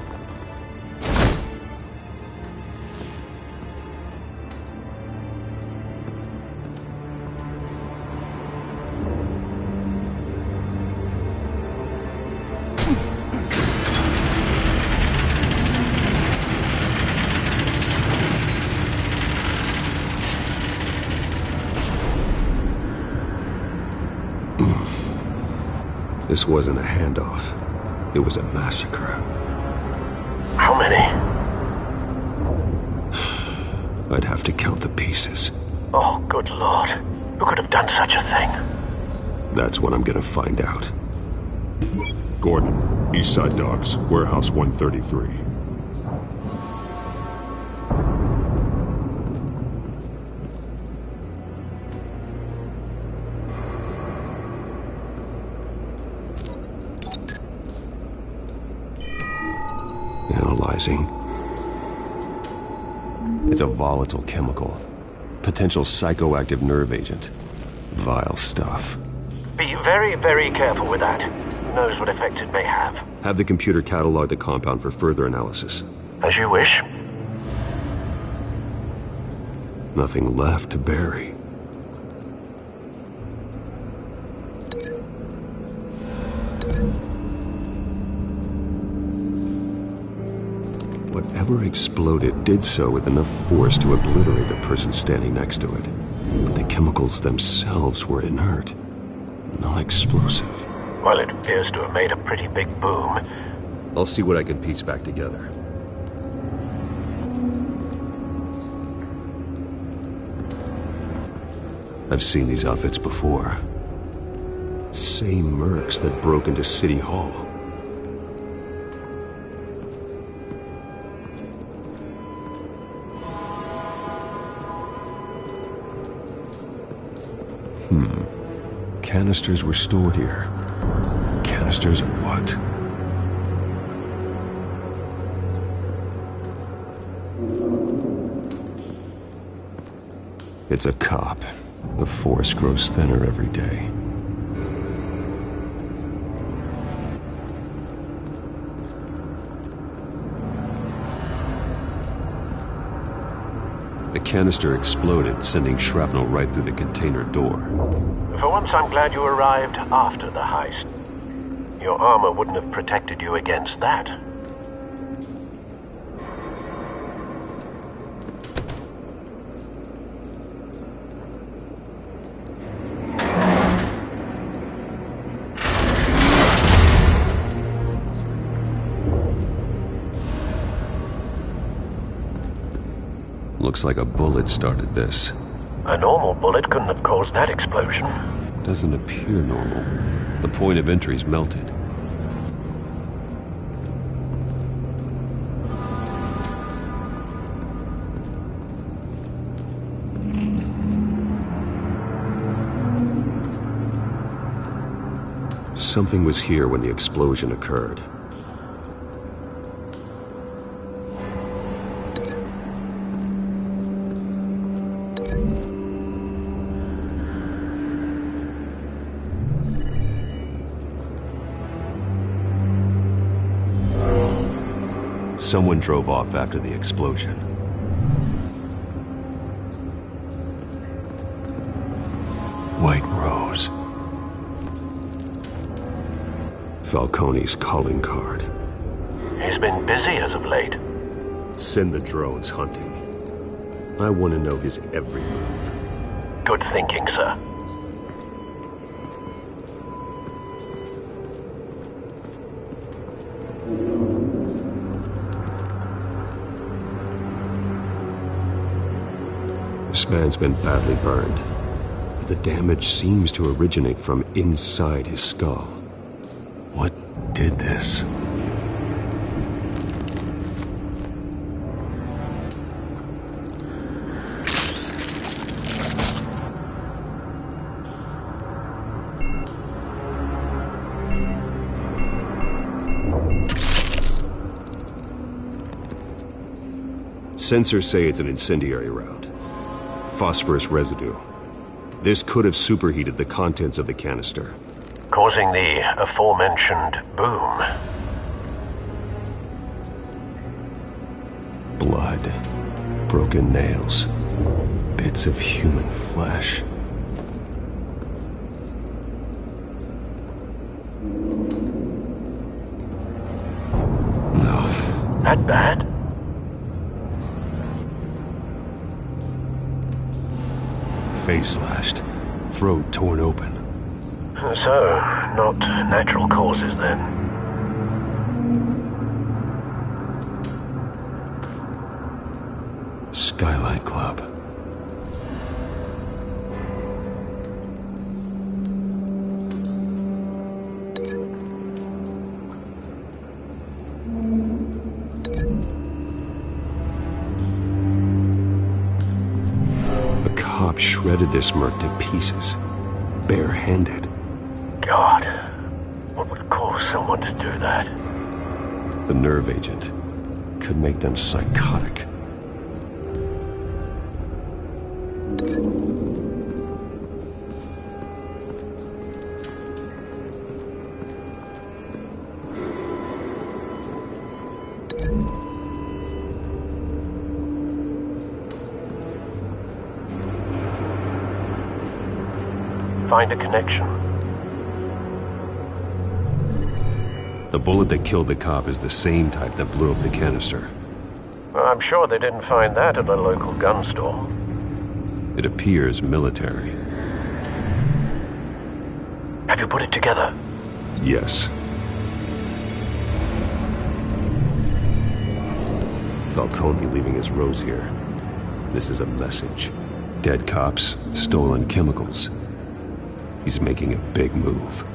This wasn't a handoff. It was a massacre. How many? I'd have to count the pieces. Oh, good lord. Who could have done such a thing? That's what I'm gonna find out. Gordon, Eastside Docks, Warehouse 133. Analyze tantalizing. It's a volatile chemical. Potential psychoactive nerve agent. Vile stuff. Be very, very careful with that. Who knows what effects it may have. Have the computer catalog the compound for further analysis. As you wish. Nothing left to bury. Whatever exploded did so with enough force to obliterate the person standing next to it. But the chemicals themselves were inert, non-explosive. Well, it appears to have made a pretty big boom. I'll see what I can piece back together. I've seen these outfits before. Same mercs that broke into City Hall. Canisters were stored here. Canisters of what? It's a cop. The force grows thinner every day. The canister exploded, sending shrapnel right through the container door. For once, I'm glad you arrived after the heist. Your armor wouldn't have protected you against that. Looks like a bullet started this. A normal bullet couldn't have caused that explosion. Doesn't appear normal. The point of entry's melted. Something was here when the explosion occurred. Someone drove off after the explosion. White Rose. Falcone's calling card. He's been busy as of late. Send the drones hunting. I want to know his every move. Good thinking, sir. This man's been badly burned. The damage seems to originate from inside his skull. What did this? Sensors say it's an incendiary round. Phosphorus residue. This could have superheated the contents of the canister, causing the aforementioned boom. Blood, broken nails, bits of human flesh. No. That bad? Face slashed, throat torn open. So, not natural causes then. Skyline Club. Shredded this merc to pieces, barehanded. God, what would cause someone to do that? The nerve agent. could make them psychotic. Find a connection. The bullet that killed the cop is the same type that blew up the canister. I'm sure they didn't find that at a local gun store. It appears military. Have you put it together? Yes. Falcone leaving his rose here. This is a message. Dead cops, stolen chemicals. He's making a big move.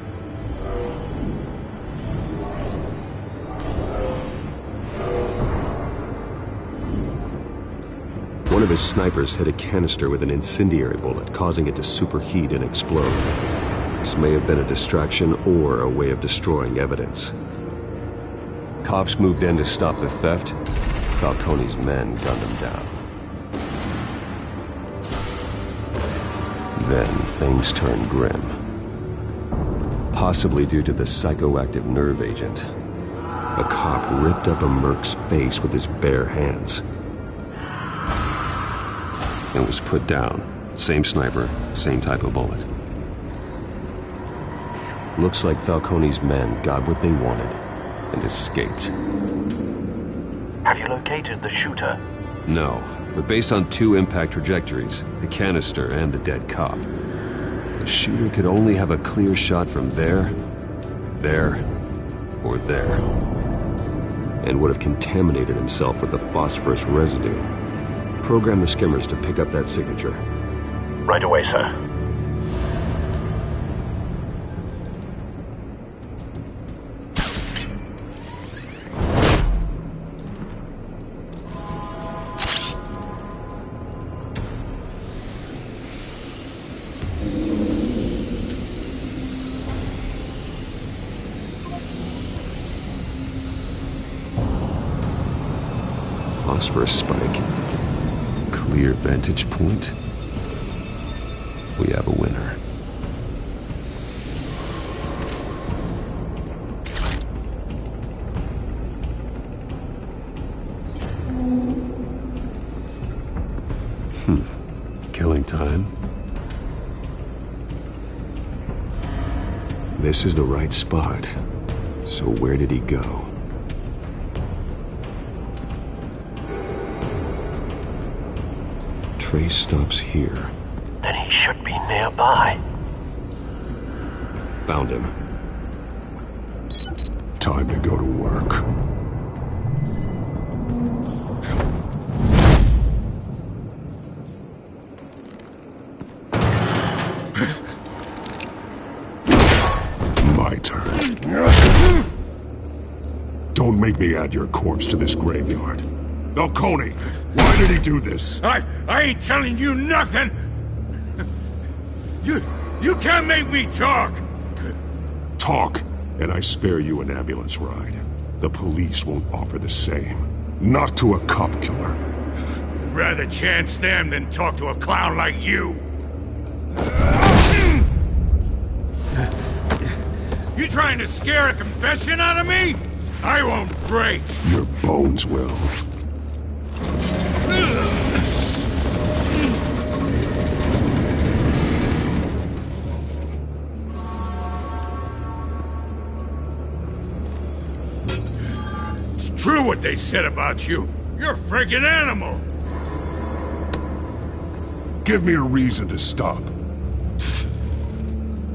One of his snipers hit a canister with an incendiary bullet, causing it to superheat and explode. This may have been a distraction or a way of destroying evidence. Cops moved in to stop the theft. Falcone's men gunned him down. Then things turned grim. Possibly due to the psychoactive nerve agent. A cop ripped up a merc's face with his bare hands. And was put down. Same sniper, same type of bullet. Looks like Falcone's men got what they wanted and escaped. Have you located the shooter? No, but based on 2 impact trajectories, the canister and the dead cop, the shooter could only have a clear shot from there, or there, and would have contaminated himself with the phosphorus residue. Program the skimmers to pick up that signature. Right away, sir. Phosphorus spike. Clear vantage point. We have a winner. Killing time. This is the right spot. So where did he go? Trace stops here. Then he should be nearby. Found him. Time to go to work. My turn. Don't make me add your corpse to this graveyard. Falcone, why did he do this? I ain't telling you nothing! You can't make me talk! Talk, and I spare you an ambulance ride. The police won't offer the same. Not to a cop killer. Rather chance them than talk to a clown like you. You trying to scare a confession out of me? I won't break. Your bones will. It's true what they said about you. You're a friggin' animal. Give me a reason to stop.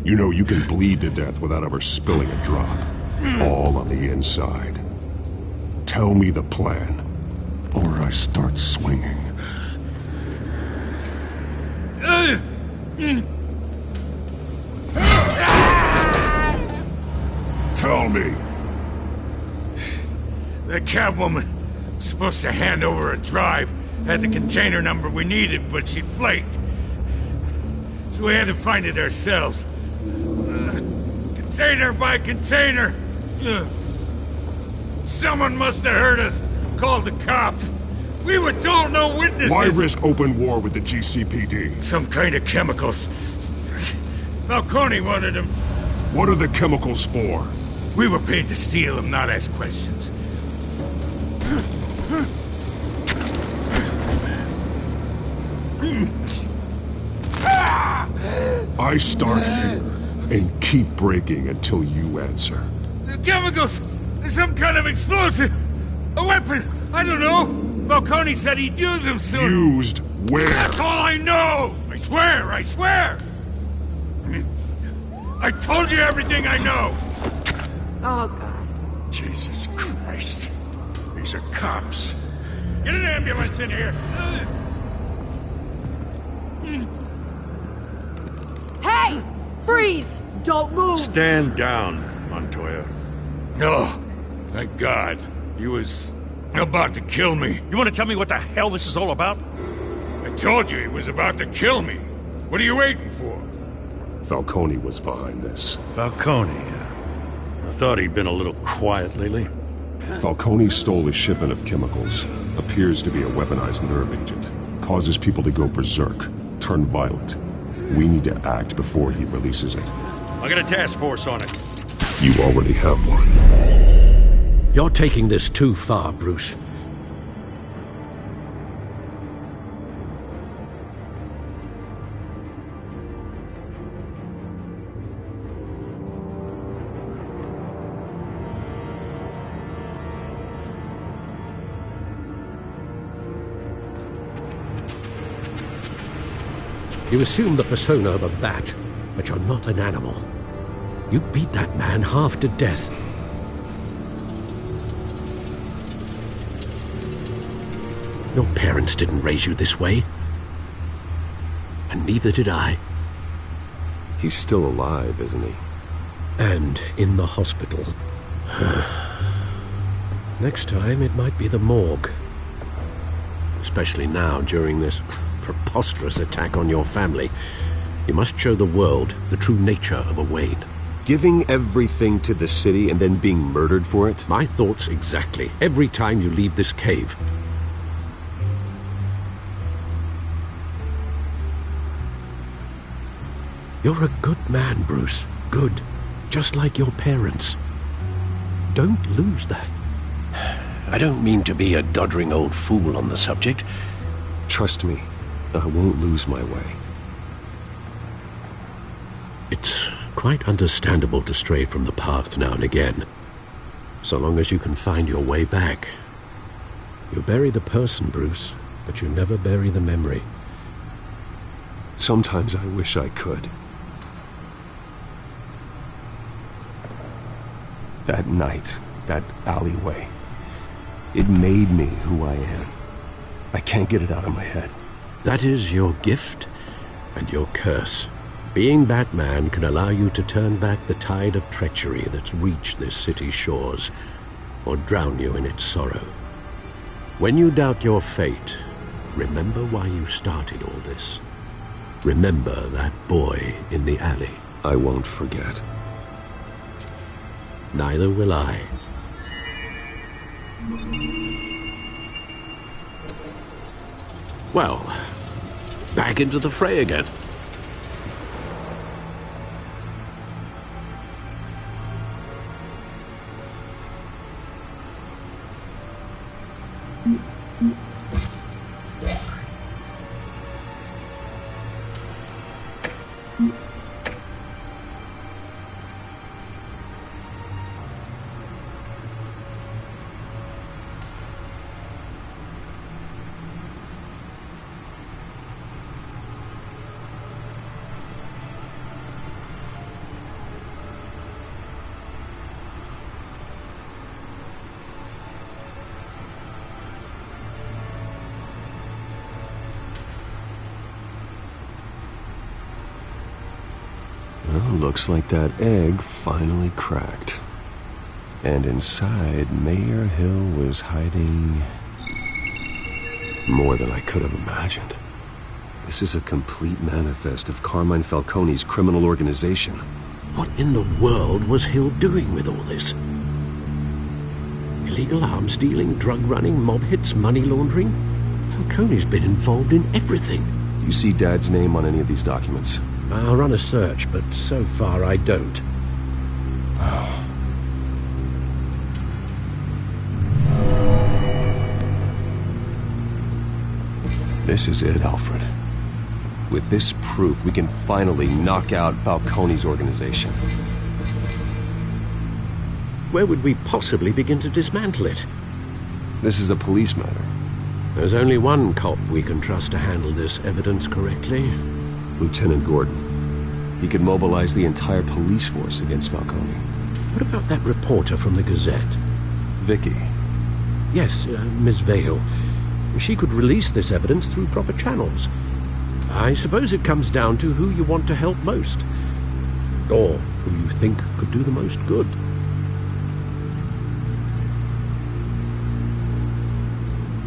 You know you can bleed to death without ever spilling a drop. All on the inside. Tell me the plan, or I start swinging. Tell me. The Catwoman was supposed to hand over a drive. Had the container number we needed, but she flaked. So we had to find it ourselves. Container by container. Someone must have heard us. called the cops. We were told no witnesses. Why risk open war with the GCPD? Some kind of chemicals. Falcone wanted them. What are the chemicals for? We were paid to steal them, not ask questions. I start here and keep breaking until you answer. The chemicals! There's some kind of explosive! A weapon! I don't know! Falcone said he'd use them soon. Used where? That's all I know! I swear! I swear! I told you everything I know! Oh, God. Jesus Christ. These are cops. Get an ambulance in here! Hey! Freeze! Don't move! Stand down, Montoya. No. Thank God. He was about to kill me. You want to tell me what the hell this is all about? I told you he was about to kill me. What are you waiting for? Falcone was behind this. Falcone? I thought he'd been a little quiet lately. Falcone stole a shipment of chemicals. Appears to be a weaponized nerve agent. Causes people to go berserk, turn violent. We need to act before he releases it. I got a task force on it. You already have one. You're taking this too far, Bruce. You assume the persona of a bat, but you're not an animal. You beat that man half to death. Your parents didn't raise you this way. And neither did I. He's still alive, isn't he? And in the hospital. Next time, it might be the morgue. Especially now, during this preposterous attack on your family. You must show the world the true nature of a Wayne. Giving everything to the city and then being murdered for it? My thoughts exactly. Every time you leave this cave. You're a good man, Bruce. Good. Just like your parents. Don't lose that. I don't mean to be a doddering old fool on the subject. Trust me, I won't lose my way. It's quite understandable to stray from the path now and again, so long as you can find your way back. You bury the person, Bruce, but you never bury the memory. Sometimes I wish I could. That night, that alleyway, it made me who I am. I can't get it out of my head. That is your gift and your curse. Being Batman can allow you to turn back the tide of treachery that's reached this city's shores, or drown you in its sorrow. When you doubt your fate, remember why you started all this. Remember that boy in the alley. I won't forget. Neither will I. Well, back into the fray again. Well, looks like that egg finally cracked. And inside, Mayor Hill was hiding more than I could have imagined. This is a complete manifest of Carmine Falcone's criminal organization. What in the world was Hill doing with all this? illegal arms dealing, drug running, mob hits, money laundering. Falcone's been involved in everything. Do you see Dad's name on any of these documents? I'll run a search, but so far I don't. This is it, Alfred. With this proof, we can finally knock out Falcone's organization. Where would we possibly begin to dismantle it? This is a police matter. There's only one cop we can trust to handle this evidence correctly. Lieutenant Gordon. He could mobilize the entire police force against Falcone. What about that reporter from the Gazette? Vicky. Yes, Miss Vale. She could release this evidence through proper channels. I suppose it comes down to who you want to help most. Or who you think could do the most good.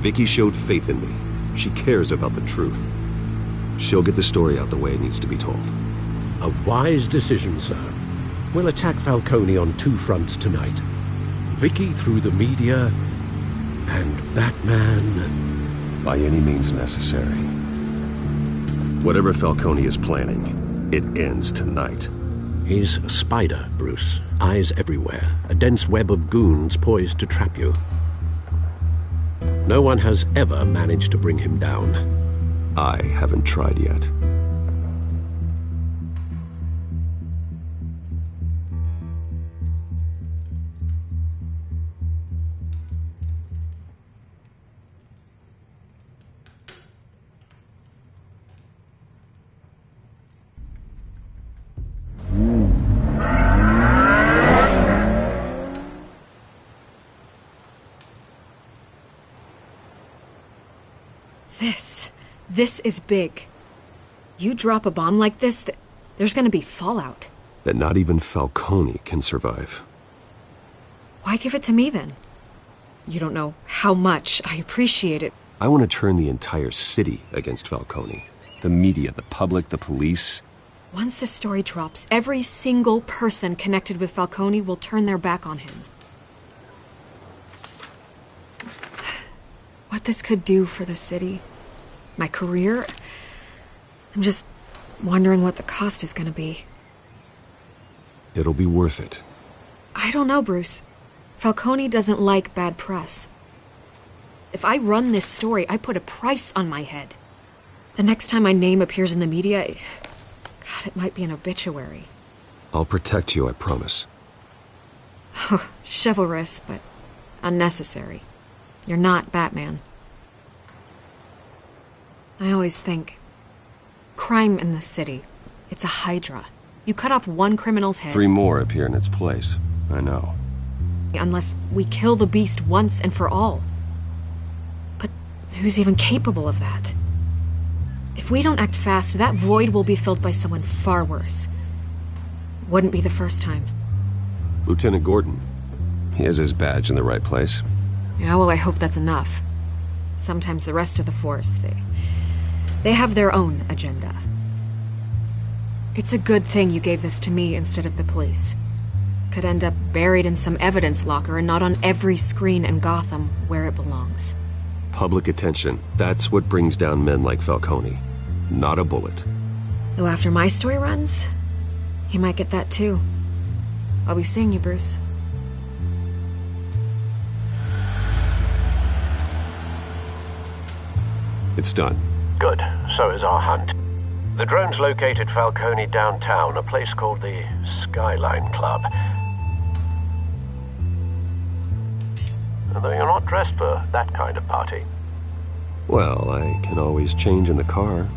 Vicky showed faith in me. She cares about the truth. She'll get the story out the way it needs to be told. A wise decision, sir. We'll attack Falcone on two fronts tonight. Vicky through the media, and Batman. By any means necessary. Whatever Falcone is planning, it ends tonight. He's a spider, Bruce. Eyes everywhere. A dense web of goons poised to trap you. No one has ever managed to bring him down. I haven't tried yet. This is big. You drop a bomb like this, there's gonna be fallout. That not even Falcone can survive. Why give it to me then? You don't know how much I appreciate it. I want to turn the entire city against Falcone. The media, the public, the police. Once this story drops, every single person connected with Falcone will turn their back on him. What this could do for the city, my career, I'm just wondering what the cost is gonna be. It'll be worth it. I don't know, Bruce. Falcone doesn't like bad press. If I run this story, I put a price on my head. The next time my name appears in the media, God, it might be an obituary. I'll protect you, I promise. Chivalrous, but unnecessary. You're not Batman. I always think, crime in this city, it's a hydra. You cut off one criminal's head. 3 more appear in its place. I know. Unless we kill the beast once and for all. But who's even capable of that? If we don't act fast, that void will be filled by someone far worse. Wouldn't be the first time. Lieutenant Gordon. He has his badge in the right place. Yeah, well, I hope that's enough. Sometimes the rest of the force, they have their own agenda. It's a good thing you gave this to me instead of the police. Could end up buried in some evidence locker and not on every screen in Gotham where it belongs. Public attention. That's what brings down men like Falcone. Not a bullet. Though after my story runs, he might get that too. I'll be seeing you, Bruce. It's done. Good. So is our hunt. The drone's located Falcone downtown, a place called the Skyline Club. Although you're not dressed for that kind of party. Well, I can always change in the car.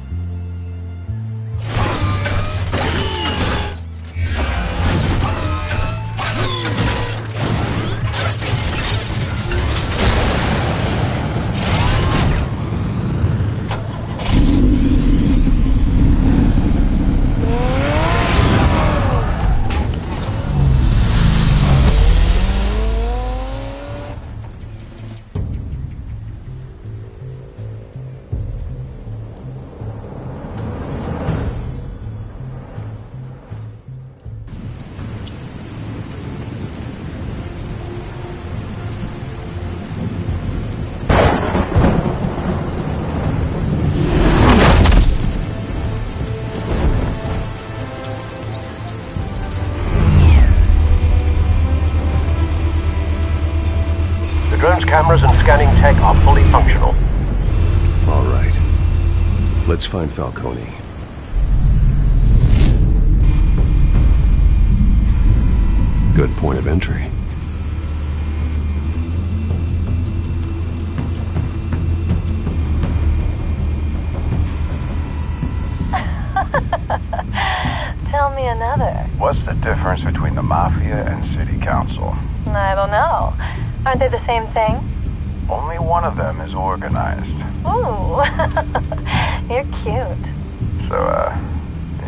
scanning tech are fully functional. All right. Let's find Falcone. Good point of entry. Tell me another. What's the difference between the Mafia and City Council? I don't know. Aren't they the same thing? Only one of them is organized. Ooh. You're cute. So,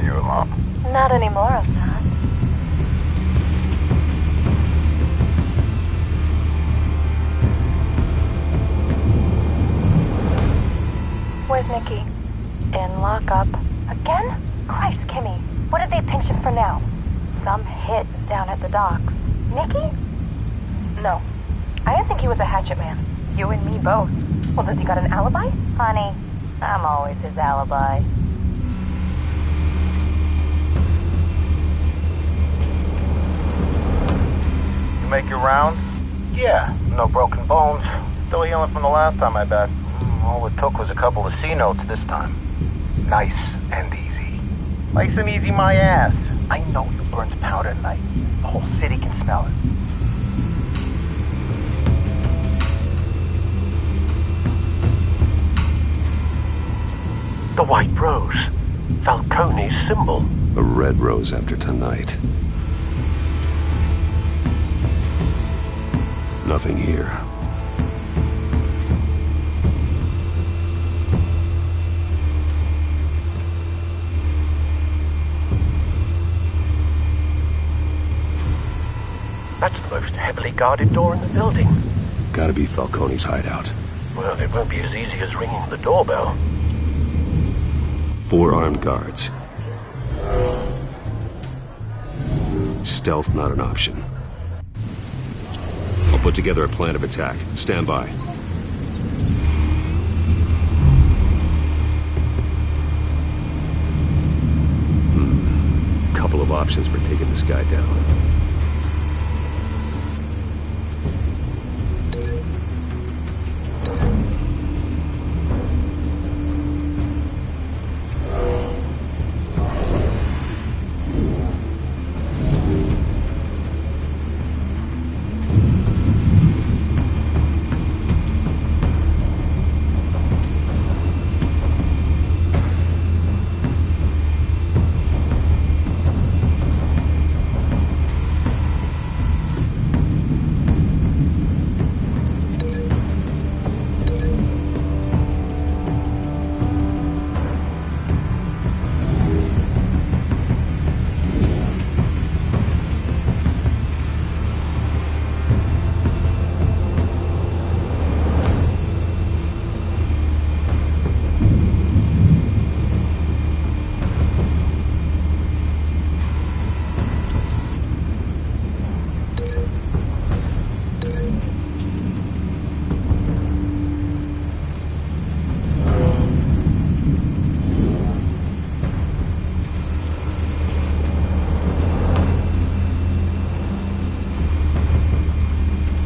you alone? Not anymore, Assad. Where's Nikki? In lockup. Again? Christ, Kimmy. What did they pinch him for now? Some hit down at the docks. Nikki? No. I didn't think he was a hatchet man. You and me both. Well, does he got an alibi? Honey, I'm always his alibi. You make your round? Yeah, no broken bones. Still healing from the last time I bet. All it took was a couple of C notes this time. Nice and easy. Nice and easy my ass. I know you burned powder tonight. The whole city can smell it. The white rose. Falcone's symbol. A red rose after tonight. Nothing here. That's the most heavily guarded door in the building. Gotta be Falcone's hideout. Well, it won't be as easy as ringing the doorbell. 4 armed guards. Stealth not an option. I'll put together a plan of attack. Stand by. Couple of options for taking this guy down.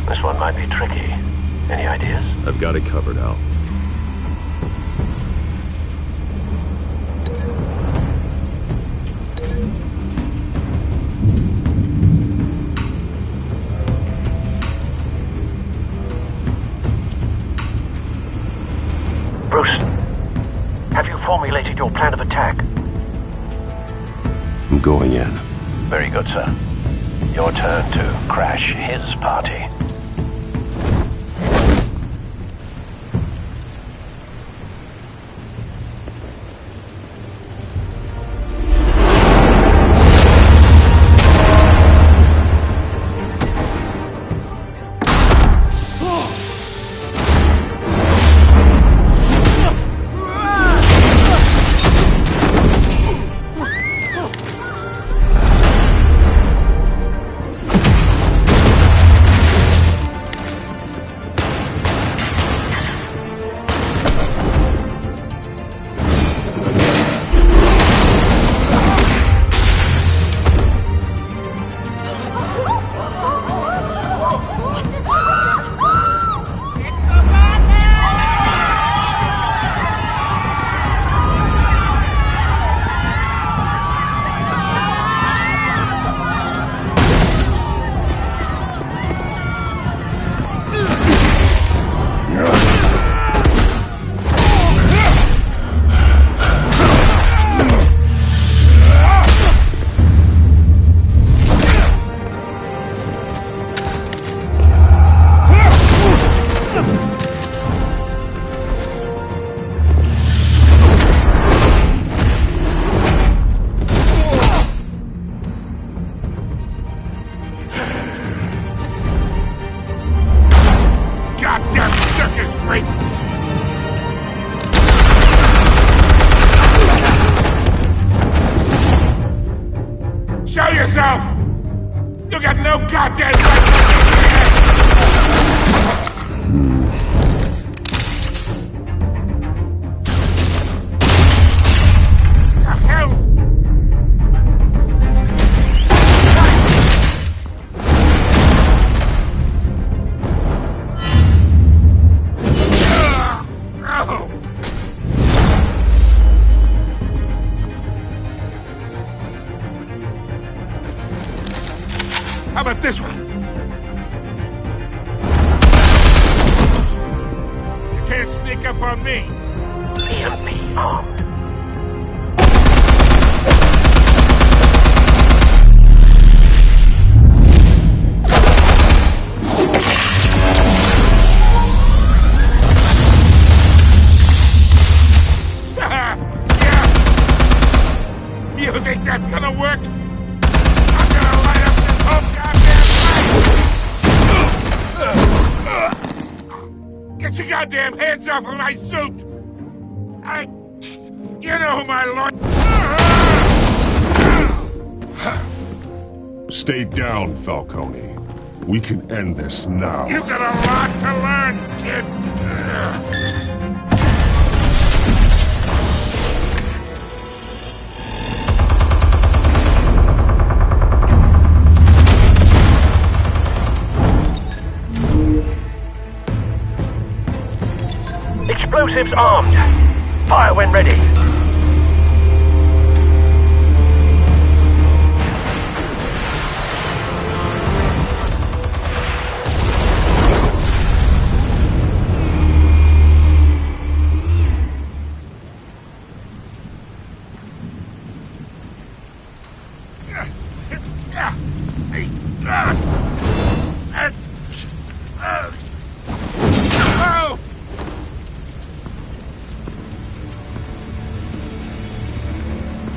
This one might be tricky. Any ideas? I've got it covered, Al. Bruce, have you formulated your plan of attack? I'm going in. Very good, sir. Your turn to crash his party. yourself! You got no goddamn right! How about this one? You can't sneak up on me. EMP armed. You think that's gonna work? I'm gonna light up this whole goddamn place! Get your goddamn hands off of my suit! You know who my lord... Stay down, Falcone. We can end this now. You got a lot to learn, kid! Explosives armed. Fire when ready.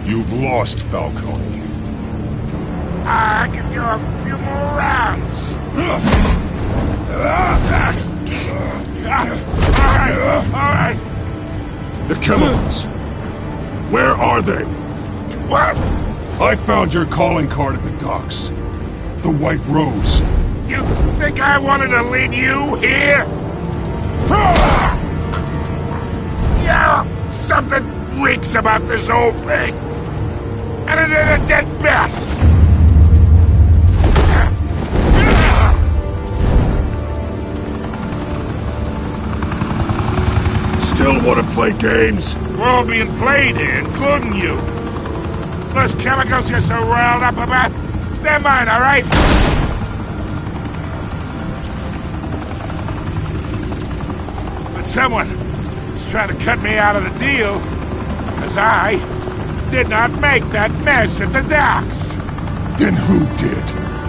You've lost, Falcone. I can go a few more rounds. All right. The chemicals. Where are they? What? I found your calling card at the docks. The White Rose. You think I wanted to lead you here? Yeah, something reeks about this whole thing. And it is a dead bat! Still want to play games? We're all being played here, including you. Those chemicals you're so riled up about, they're mine, all right? But someone is trying to cut me out of the deal, because I did not make that mess at the docks. Then who did?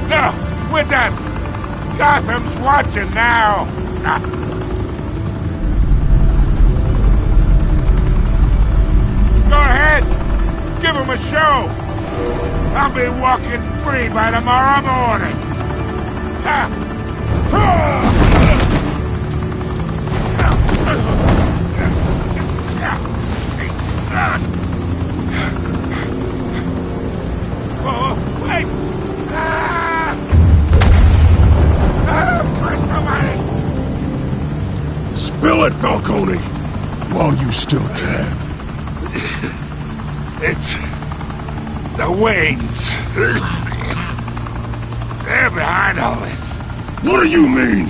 No, we're done. Gotham's watching now. Go ahead. Give him a show. I'll be walking free by tomorrow morning. Oh, wait! Christ almighty! Spill it, Falcone! While you still can. It's... the Waynes. They're behind all this. What do you mean?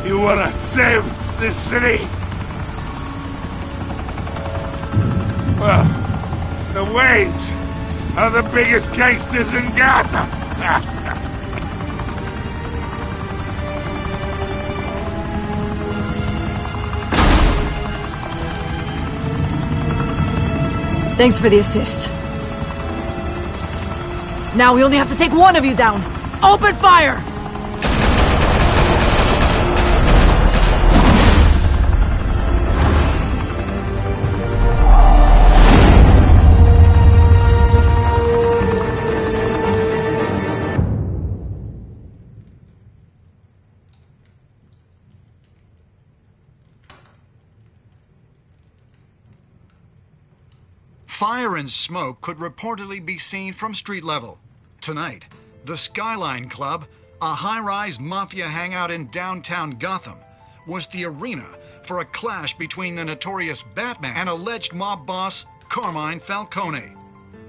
You wanna save this city? Well, the Waynes are the biggest gangsters in Gotham. Thanks for the assist. Now we only have to take one of you down. Open fire! Fire and smoke could reportedly be seen from street level. tonight. The Skyline Club, a high-rise mafia hangout in downtown Gotham, was the arena for a clash between the notorious Batman and alleged mob boss Carmine Falcone,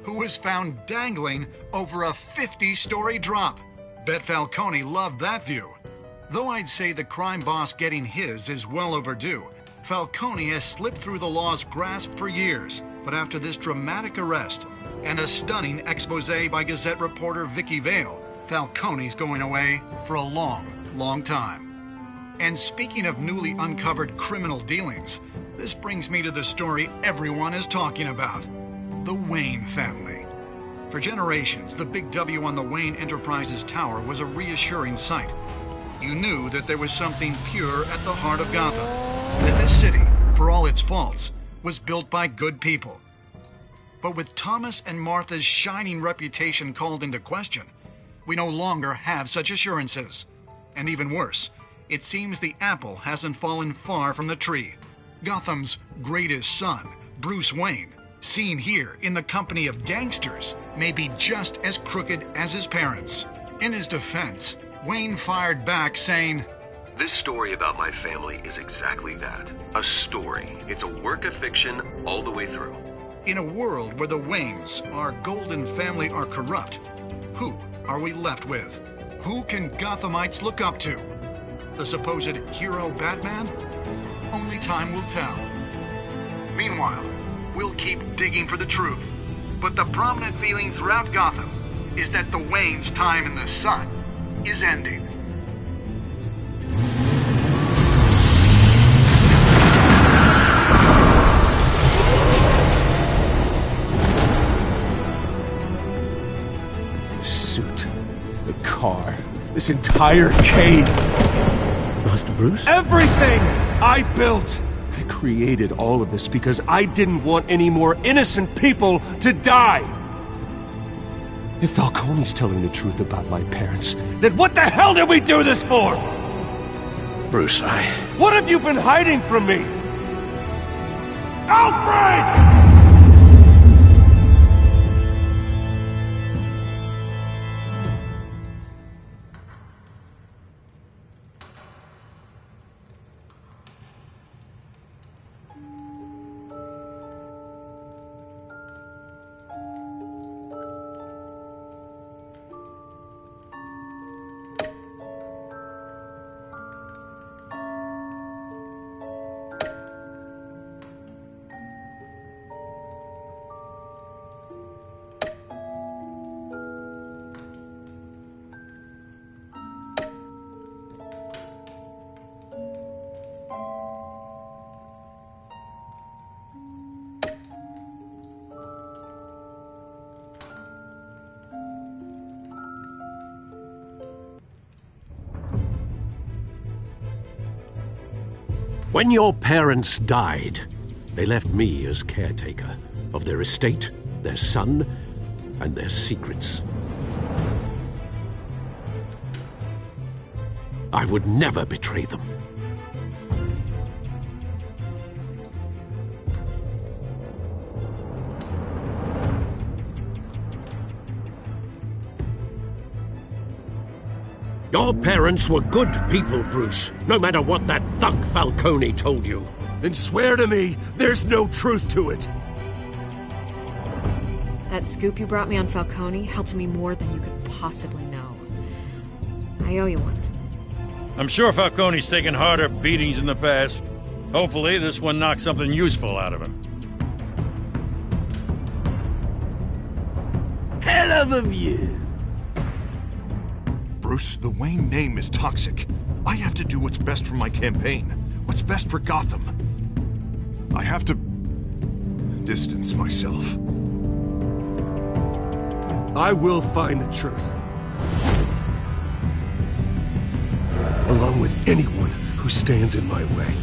who was found dangling over a 50-story drop. Bet Falcone loved that view. Though I'd say the crime boss getting his is well overdue, Falcone has slipped through the law's grasp for years. But after this dramatic arrest and a stunning expose by Gazette reporter Vicky Vale, Falcone's going away for a long, long time. And speaking of newly uncovered criminal dealings, this brings me to the story everyone is talking about: the Wayne family. For generations, the big W on the Wayne Enterprises Tower was a reassuring sight. You knew that there was something pure at the heart of Gotham, that this city, for all its faults, was built by good people. But with Thomas and Martha's shining reputation called into question, we no longer have such assurances. And even worse, it seems the apple hasn't fallen far from the tree. Gotham's greatest son, Bruce Wayne, seen here in the company of gangsters, may be just as crooked as his parents. In his defense, Wayne fired back saying, "This story about my family is exactly that. A story. It's a work of fiction all the way through." In a world where the Waynes, our golden family, are corrupt, who are we left with? Who can Gothamites look up to? The supposed hero Batman? Only time will tell. Meanwhile, we'll keep digging for the truth. But the prominent feeling throughout Gotham is that the Waynes' time in the sun is ending. The suit, the car, this entire cave. Master Bruce? Everything I built! I created all of this because I didn't want any more innocent people to die! If Falcone's telling the truth about my parents, then what the hell did we do this for? Bruce, What have you been hiding from me? Alfred! When your parents died, they left me as caretaker of their estate, their son, and their secrets. I would never betray them. Your parents were good people, Bruce, no matter what that thug Falcone told you. Then swear to me there's no truth to it. That scoop you brought me on Falcone helped me more than you could possibly know. I owe you one. I'm sure Falcone's taken harder beatings in the past. Hopefully this one knocks something useful out of him. Hell of a view. Bruce, the Wayne name is toxic. I have to do what's best for my campaign. What's best for Gotham. I have to distance myself. I will find the truth. Along with anyone who stands in my way.